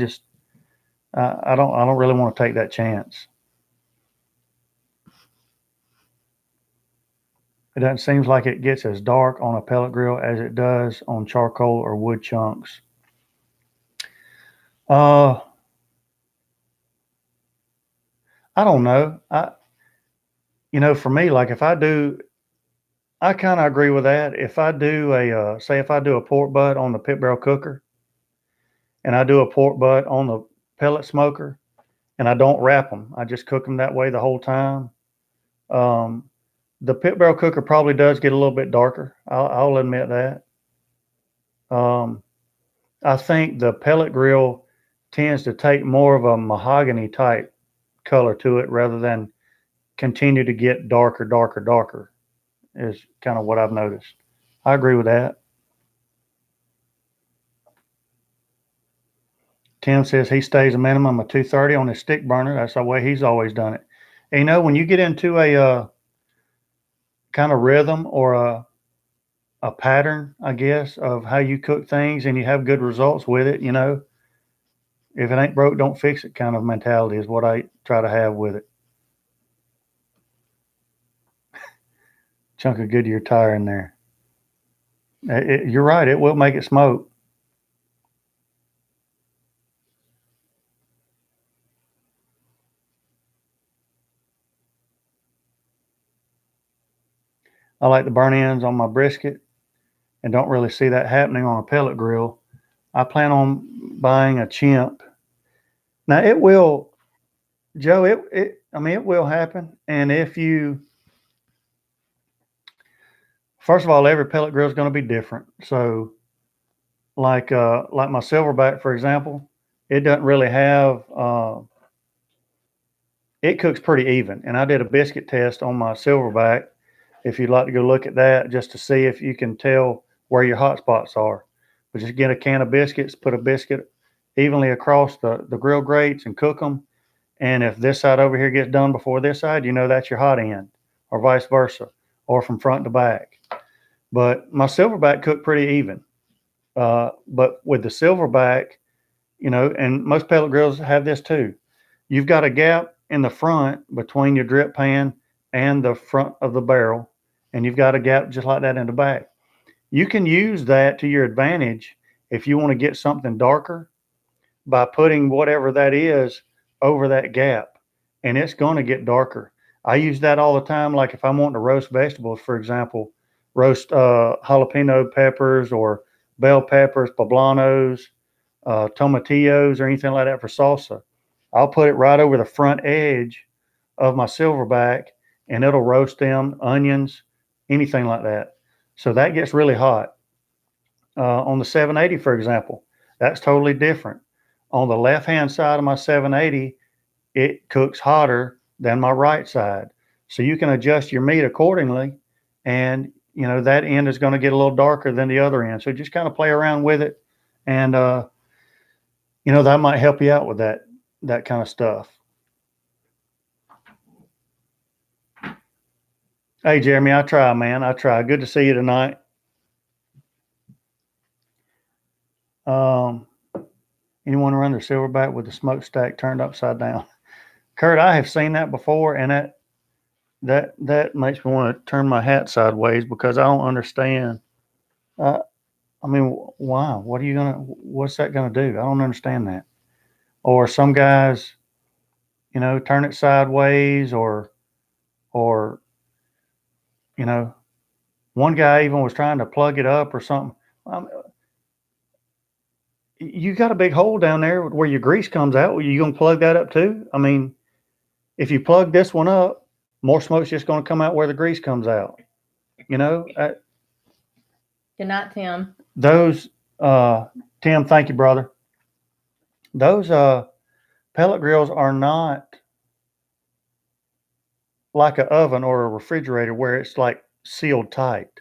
don't really want to take that chance. It doesn't seem like it gets as dark on a pellet grill as it does on charcoal or wood chunks. Uh, I don't know. For me, like if I do, I kind of agree with that. If I do say if I do a pork butt on the pit barrel cooker and I do a pork butt on the pellet smoker and I don't wrap them, I just cook them that way the whole time. Um, the pit barrel cooker probably does get a little bit darker. I'll admit that. Um, I think the pellet grill tends to take more of a mahogany type color to it rather than continue to get darker, darker, darker, is kind of what I've noticed. I agree with that. Tim says he stays a minimum of 230 on his stick burner. That's the way he's always done it. And when you get into a kind of rhythm or a pattern, I guess, of how you cook things and you have good results with it, if it ain't broke, don't fix it kind of mentality is what I try to have with it. Chunk of Goodyear tire in there. You're right. It will make it smoke. I like the burn ends on my brisket and don't really see that happening on a pellet grill. I plan on buying a Chimp. Now it will, Joe. I mean, it will happen. And if you, first of all, every pellet grill is going to be different. So, like my Silverbac, for example, it doesn't really have. It cooks pretty even. And I did a biscuit test on my Silverbac. If you'd like to go look at that, just to see if you can tell where your hot spots are. But just get a can of biscuits, put a biscuit evenly across the grill grates and cook them. And if this side over here gets done before this side, you know that's your hot end, or vice versa, or from front to back. But my Silverback cooked pretty even. But with the Silverback, and most pellet grills have this too. You've got a gap in the front between your drip pan and the front of the barrel, and you've got a gap just like that in the back. You can use that to your advantage if you want to get something darker by putting whatever that is over that gap, and it's going to get darker. I use that all the time. Like if I'm wanting to roast vegetables, for example, roast jalapeno peppers or bell peppers, poblanos, tomatillos, or anything like that for salsa. I'll put it right over the front edge of my Silverback, and it'll roast them, onions, anything like that. So that gets really hot. On the 780, for example, that's totally different. On the left-hand side of my 780, it cooks hotter than my right side. So you can adjust your meat accordingly, and that end is going to get a little darker than the other end. So just kind of play around with it, and that might help you out with that kind of stuff. Hey, Jeremy, I try, man. I try. Good to see you tonight. Anyone run their Silverback with the smokestack turned upside down? Kurt, I have seen that before, and that makes me want to turn my hat sideways because I don't understand. I mean, why? What's that gonna do? I don't understand that. Or some guys, turn it sideways, or one guy even was trying to plug it up or something. You got a big hole down there where your grease comes out. Are you gonna plug that up too? I mean, if you plug this one up, more smoke's just gonna come out where the grease comes out. Good night, Tim. Those, Tim, thank you, brother. Those pellet grills are not like an oven or a refrigerator where it's like sealed tight.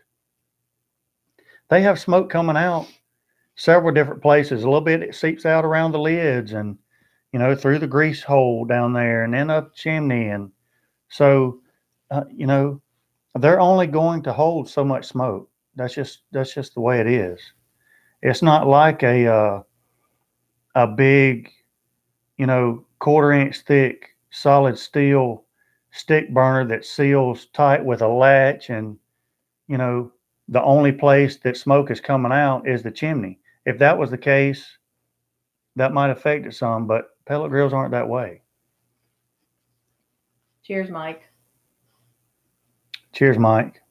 They have smoke coming out several different places. A little bit it seeps out around the lids, and through the grease hole down there, and then up the chimney. And so they're only going to hold so much smoke. That's just the way it is. It's not like a big, 1/4 inch thick solid steel stick burner that seals tight with a latch, and the only place that smoke is coming out is the chimney. If that was the case, that might affect it some, but pellet grills aren't that way. Cheers, Mike. Cheers, Mike.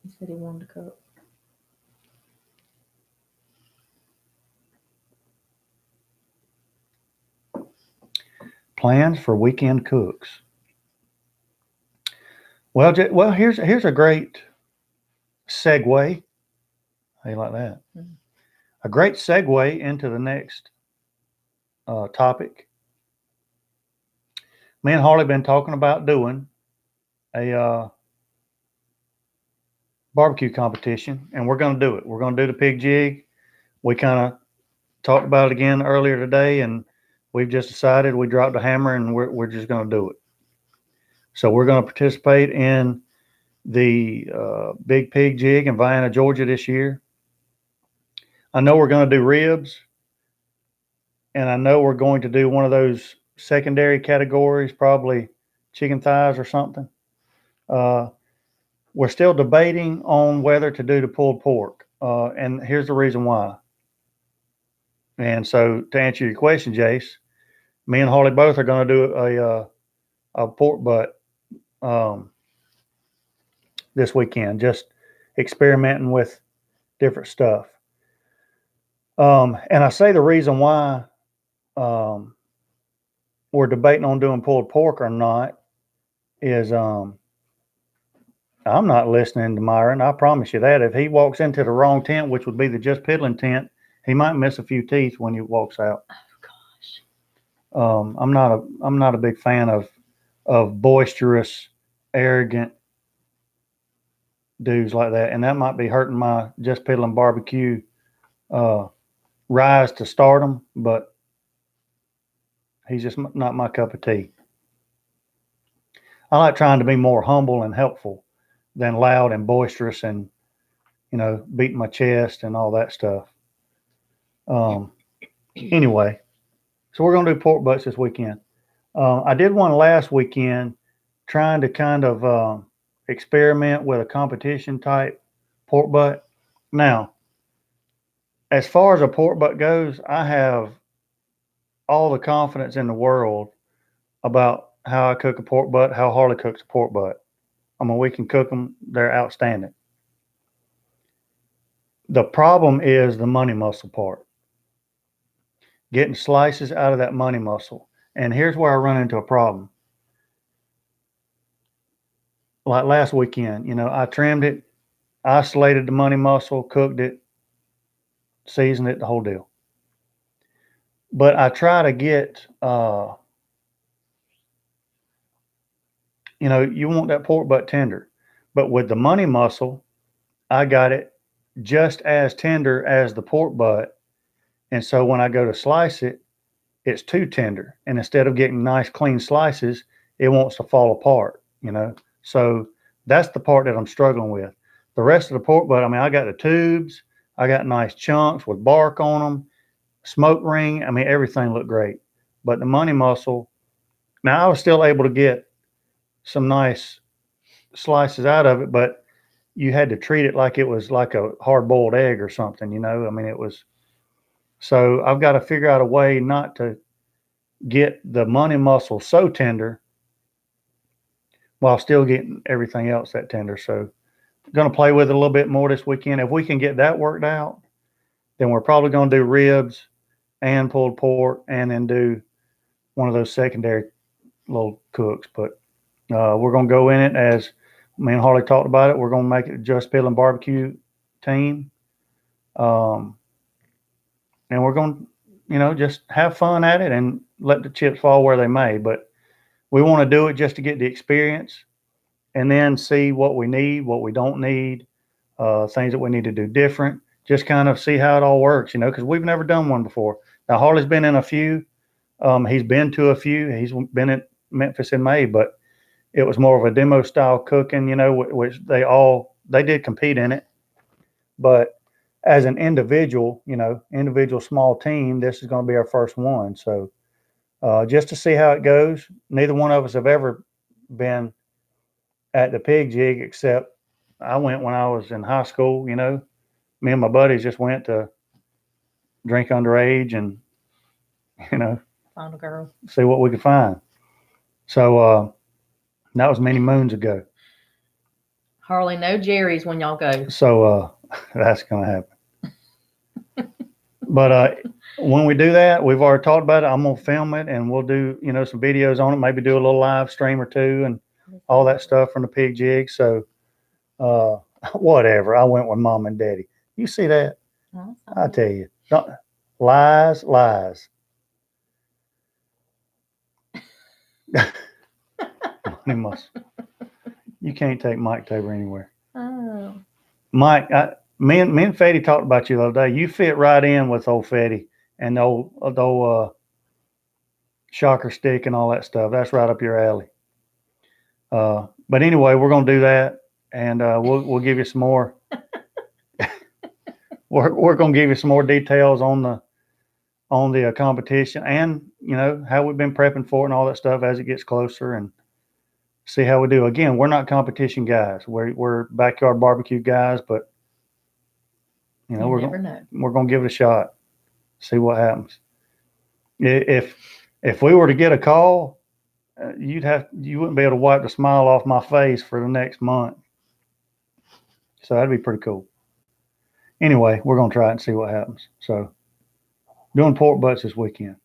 He said he wanted to cook. Plans for weekend cooks. Well, here's a great segue. How you like that? Mm-hmm. A great segue into the next topic. Me and Harley been talking about doing a barbecue competition, and we're going to do it. We're going to do the pig jig. We kind of talked about it again earlier today, and we've just decided we dropped the hammer, and we're just going to do it. So we're going to participate in the big pig jig in Vienna, Georgia this year. I know we're going to do ribs, and I know we're going to do one of those secondary categories, probably chicken thighs or something. We're still debating on whether to do the pulled pork, and here's the reason why. And so, to answer your question, Jace, me and Harley both are going to do a pork butt this weekend, just experimenting with different stuff. And I say the reason why we're debating on doing pulled pork or not is I'm not listening to Myron. I promise you that. If he walks into the wrong tent, which would be the Jus Piddlin tent, he might miss a few teeth when he walks out. Oh gosh. I'm not a big fan of boisterous, arrogant, dudes like that, and that might be hurting my Jus Piddlin BBQ rise to stardom, but he's just not my cup of tea. I like trying to be more humble and helpful than loud and boisterous and, beating my chest and all that stuff. Anyway, so we're going to do pork butts this weekend. I did one last weekend trying to kind of experiment with a competition type pork butt. Now, as far as a pork butt goes, I have all the confidence in the world about how I cook a pork butt, how Harley cooks a pork butt. I mean, we can cook them. They're outstanding. The problem is the money muscle part. Getting slices out of that money muscle. And here's where I run into a problem. Like last weekend, I trimmed it, isolated the money muscle, cooked it, seasoned it, the whole deal. But I try to get, you want that pork butt tender. But with the money muscle, I got it just as tender as the pork butt. And so when I go to slice it, it's too tender. And instead of getting nice, clean slices, it wants to fall apart, So that's the part that I'm struggling with. The rest of the pork butt, I mean, I got the tubes. I got nice chunks with bark on them, smoke ring. I mean, everything looked great. But the money muscle, now I was still able to get some nice slices out of it, but you had to treat it like it was like a hard-boiled egg or something, I mean, it was. So I've got to figure out a way not to get the money muscle so tender while still getting everything else that tender. So I'm going to play with it a little bit more this weekend. If we can get that worked out, then we're probably going to do ribs and pulled pork and then do one of those secondary little cooks. But we're going to go in it as me and Harley talked about it. We're going to make it a Jus Piddlin BBQ team. And we're going to, just have fun at it and let the chips fall where they may. But we want to do it just to get the experience and then see what we need, what we don't need, things that we need to do different. Just kind of see how it all works, because we've never done one before. Now, Harley's been in a few. He's been to a few. He's been at Memphis in May, but it was more of a demo style cooking, which they did compete in it. But as an individual, individual small team, this is going to be our first one. So just to see how it goes. Neither one of us have ever been at the pig jig, except I went when I was in high school. Me and my buddies just went to drink underage and, Find a girl. see what we could find. So that was many moons ago. Harley, no Jerry's when y'all go. So that's going to happen. But when we do that, we've already talked about it. I'm going to film it and we'll do, some videos on it, maybe do a little live stream or two and all that stuff from the pig jig. So whatever. I went with mom and daddy. You see that? I tell you. Lies. Money muscle. You can't take Mike Tabor anywhere. Oh. Mike, me and Fetty talked about you the other day. You fit right in with old Fetty and the old shocker stick and all that stuff. That's right up your alley. But anyway, we're gonna do that, and we'll give you some more. we're gonna give you some more details on the competition and how we've been prepping for it and all that stuff as it gets closer and see how we do. Again, we're not competition guys. We're backyard barbecue guys, but we're gonna give it a shot. See what happens. If we were to get a call, you wouldn't be able to wipe the smile off my face for the next month. So that'd be pretty cool. Anyway, we're gonna try it and see what happens. So doing pork butts this weekend.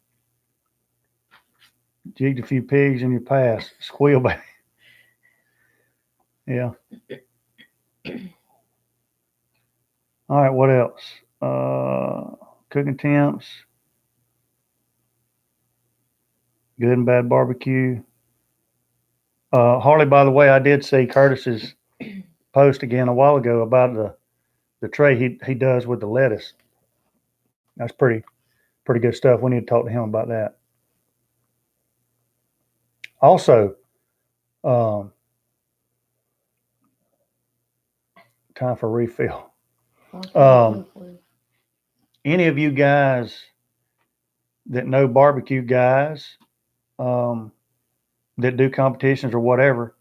Jigged a few pigs in your past. Squeal baby. Yeah. All right, what else? Cooking temps. Good and bad barbecue. Harley, by the way, I did see Curtis's post again a while ago about the tray he does with the lettuce. That's pretty good stuff. We need to talk to him about that. Also, time for refill. Any of you guys that know barbecue guys that do competitions or whatever,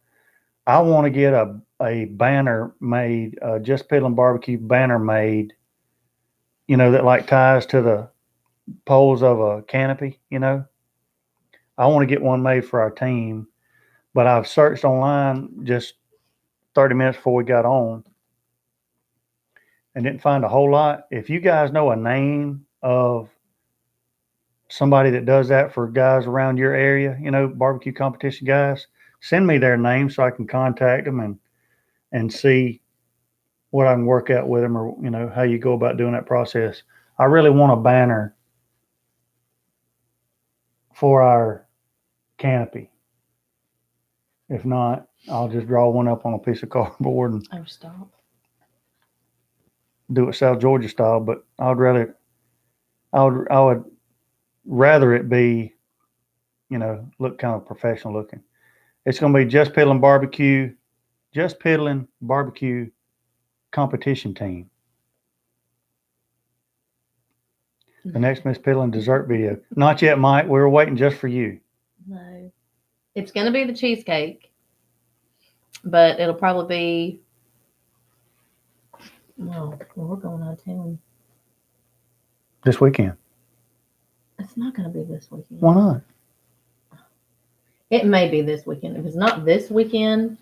I want to get a banner made, Jus Piddlin BBQ banner made, that like ties to the poles of a canopy, I want to get one made for our team, but I've searched online just 30 minutes before we got on and didn't find a whole lot. If you guys know a name of somebody that does that for guys around your area, barbecue competition guys, send me their name so I can contact them and see what I can work out with them, or, how you go about doing that process. I really want a banner for our canopy. If not, I'll just draw one up on a piece of cardboard and do it South Georgia style. But I would rather it be, look kind of professional looking. It's going to be Jus Piddlin BBQ competition team. The next Miss Piddlin dessert video. Not yet, Mike. We were waiting just for you. No. It's going to be the cheesecake, but it'll probably be, we're going out of town. This weekend. It's not going to be this weekend. Why not? It may be this weekend. If it's not this weekend,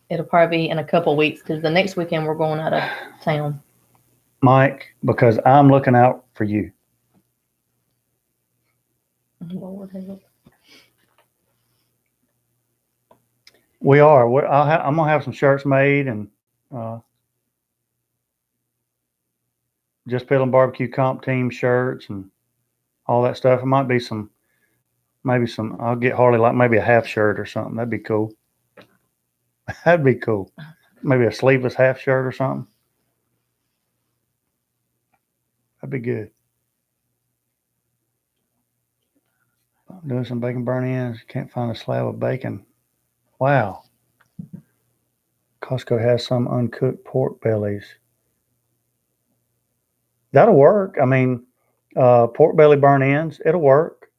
it'll probably be in a couple weeks because the next weekend we're going out of town. Mike, because I'm looking out for you. Lord help. We are. I'm going to have some shirts made and Jus Piddlin BBQ comp team shirts and all that stuff. It might be I'll get Harley like maybe a half shirt or something. That'd be cool. That'd be cool. Maybe a sleeveless half shirt or something. That'd be good. I'm doing some bacon burn-ins. Can't find a slab of bacon. Wow. Costco has some uncooked pork bellies. That'll work. I mean, pork belly burn-ins, it'll work.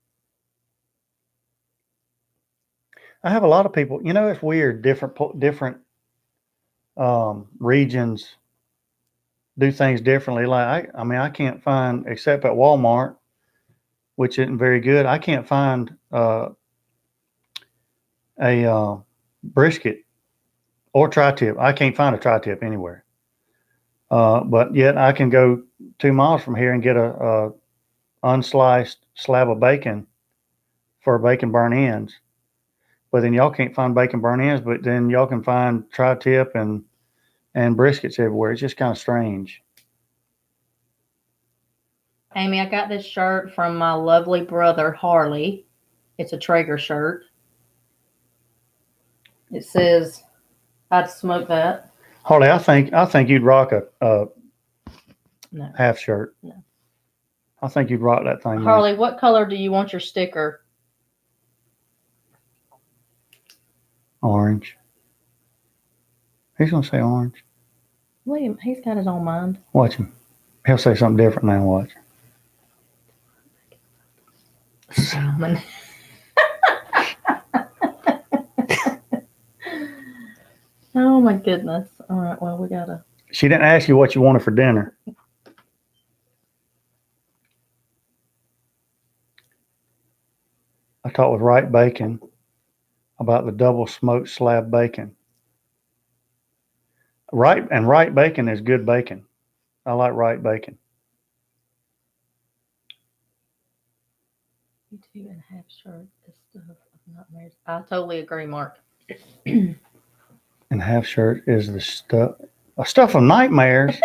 I have a lot of people, it's weird. Different regions do things differently. Like, I can't find, except at Walmart, which isn't very good, I can't find a brisket or tri-tip. I can't find a tri-tip anywhere. But yet I can go 2 miles from here and get a unsliced slab of bacon for bacon burn-ins. But then y'all can't find bacon burn-ins, but then y'all can find tri-tip and briskets everywhere. It's just kind of strange. Amy, I got this shirt from my lovely brother, Harley. It's a Traeger shirt. It says, I'd smoke that. Harley, I think you'd rock a No. half shirt. No. I think you'd rock that thing. Harley, what color do you want your sticker? Orange. He's going to say orange. William, he's got his own mind. Watch him. He'll say something different now. Watch. Salmon. Oh my goodness. All right, well, we gotta. She didn't ask you what you wanted for dinner. I talked with Wright Bacon about the double smoked slab bacon. Wright Bacon is good bacon. I like Wright Bacon. You two and a half shirt. This stuff. I'm not married. I totally agree, Mark. And half shirt is the stuff of nightmares.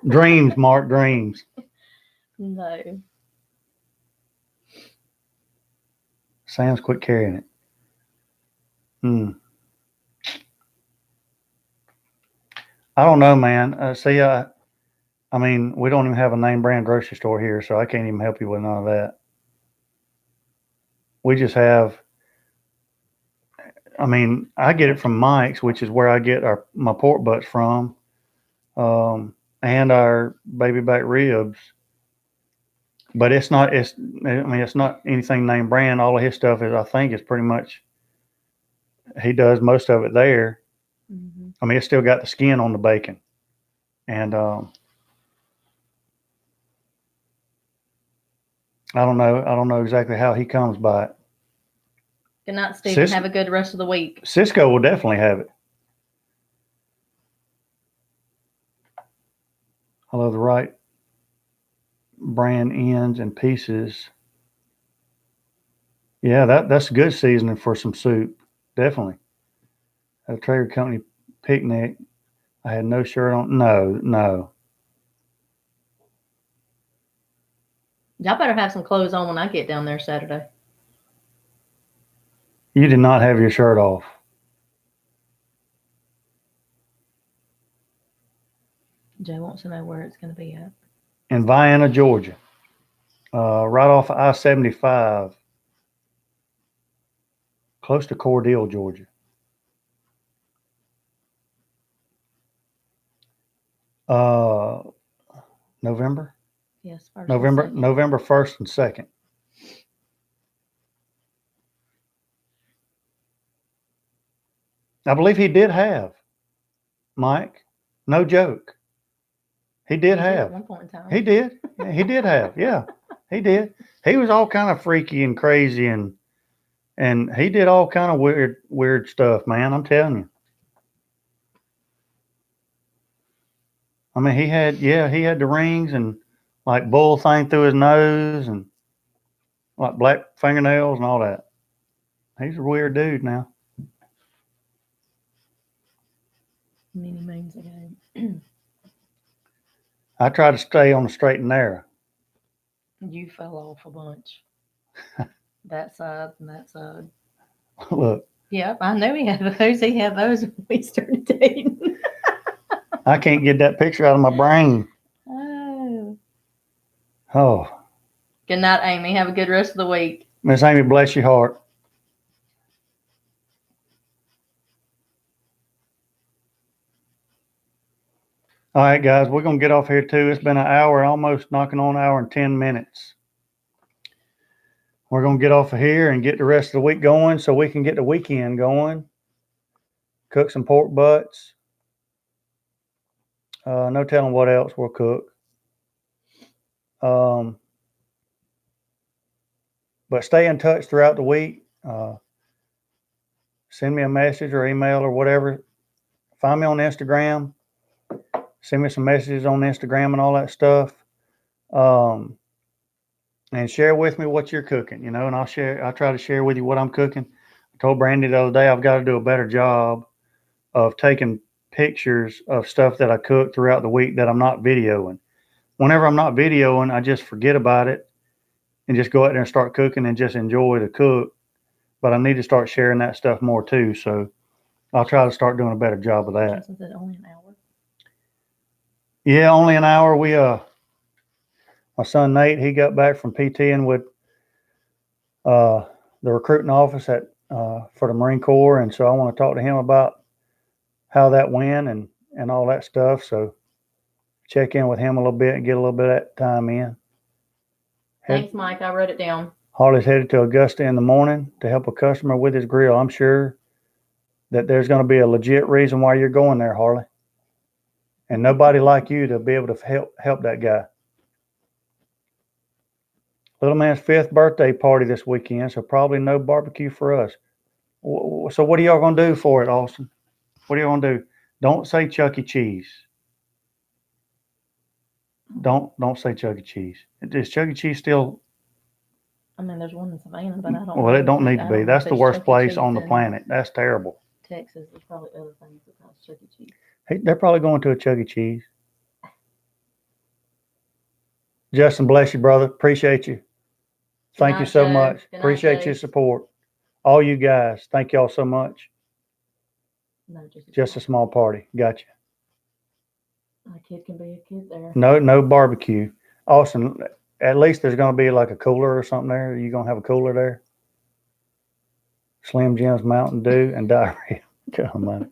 Dreams, Mark, dreams. No. Sam's quit carrying it. I don't know, man. I mean, we don't even have a name brand grocery store here, so I can't even help you with none of that. We just have. I mean, I get it from Mike's, which is where I get my pork butts from, and our baby back ribs. But it's not. It's. I mean, it's not anything name brand. All of his stuff is, I think, is pretty much. He does most of it there. Mm-hmm. I mean, it's still got the skin on the bacon, and I don't know. I don't know exactly how he comes by it. Good night, Stephen. Have a good rest of the week. Cisco will definitely have it. I love the right brand ends and pieces. Yeah, that's good seasoning for some soup. Definitely. A Traeger Company picnic. I had no shirt on. No. Y'all better have some clothes on when I get down there Saturday. You did not have your shirt off. Jay wants to know where it's going to be at. In Vienna, Georgia. Right off of I-75. Close to Cordele, Georgia. November? Yes, November 1st and 2nd. I believe he did have, Mike. No joke. He did have. At one point in time. He did. He did have. Yeah, he did. He was all kind of freaky and crazy, and he did all kind of weird stuff, man. I'm telling you. I mean, he had the rings and like bull thing through his nose and like black fingernails and all that. He's a weird dude now. Many moons ago. I try to stay on the straight and narrow. You fell off a bunch. That side and that side. Look. Yep, I know he had those. He had those when we started dating. I can't get that picture out of my brain. Oh. Good night, Amy. Have a good rest of the week. Miss Amy, bless your heart. All right, guys, we're going to get off here too. It's been an hour, almost knocking on an hour and 10 minutes. We're going to get off of here and get the rest of the week going so we can get the weekend going. Cook some pork butts. No telling what else we'll cook. But stay in touch throughout the week. Send me a message or email or whatever. Find me on Instagram. Send me some messages on Instagram and all that stuff. And share with me what you're cooking, and I'll try to share with you what I'm cooking. I told Brandy the other day I've got to do a better job of taking pictures of stuff that I cook throughout the week that I'm not videoing. Whenever I'm not videoing, I just forget about it and just go out there and start cooking and just enjoy the cook. But I need to start sharing that stuff more too. So I'll try to start doing a better job of that. Is it only an hour? Yeah, only an hour. My son Nate, he got back from PTing with the recruiting office for the Marine Corps, and so I want to talk to him about how that went and all that stuff. So check in with him a little bit and get a little bit of that time in. Thanks, Mike. I wrote it down. Harley's headed to Augusta in the morning to help a customer with his grill. I'm sure that there's going to be a legit reason why you're going there, Harley. And nobody like you to be able to help that guy. Little man's 5th birthday party this weekend, so probably no barbecue for us. So what are y'all going to do for it, Austin? What are y'all going to do? Don't say Chuck E. Cheese. Don't say Chuck E. Cheese. Is Chuck E. Cheese still? I mean, there's one in Savannah, but I don't. Well, it don't need to be. That's the worst place on the planet. That's terrible. Texas, there's probably other things besides Chuck E. Cheese. Hey, they're probably going to a Chuck E. Cheese. Justin, bless you, brother. Appreciate you. Thank you so much. Appreciate your support. All you guys, thank y'all so much. No, just a small party. Gotcha. A kid can be a kid there. No barbecue. Austin, at least there's going to be like a cooler or something there. You going to have a cooler there? Slim Jim's Mountain Dew and diarrhea. Come on.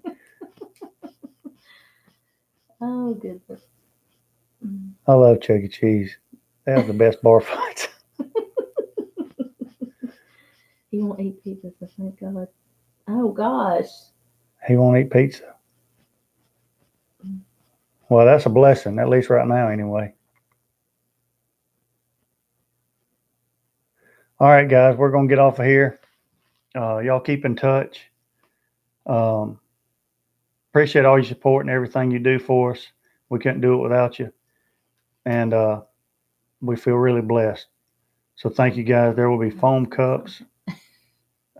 Oh, goodness. I love Chuck E. Cheese. They have the best bar fights. He won't eat pizza, so thank God. Oh, gosh. He won't eat pizza. Well, that's a blessing, at least right now, anyway. All right, guys, we're going to get off of here. Y'all keep in touch. Appreciate all your support and everything you do for us. We couldn't do it without you. And we feel really blessed. So thank you, guys. There will be foam cups.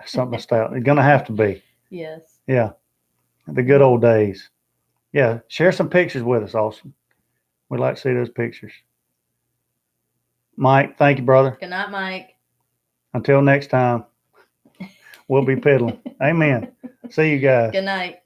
Something stout. It's going to have to be. Yes. Yeah. The good old days. Yeah. Share some pictures with us, Austin. We'd like to see those pictures. Mike, thank you, brother. Good night, Mike. Until next time, we'll be piddling. Amen. See you guys. Good night.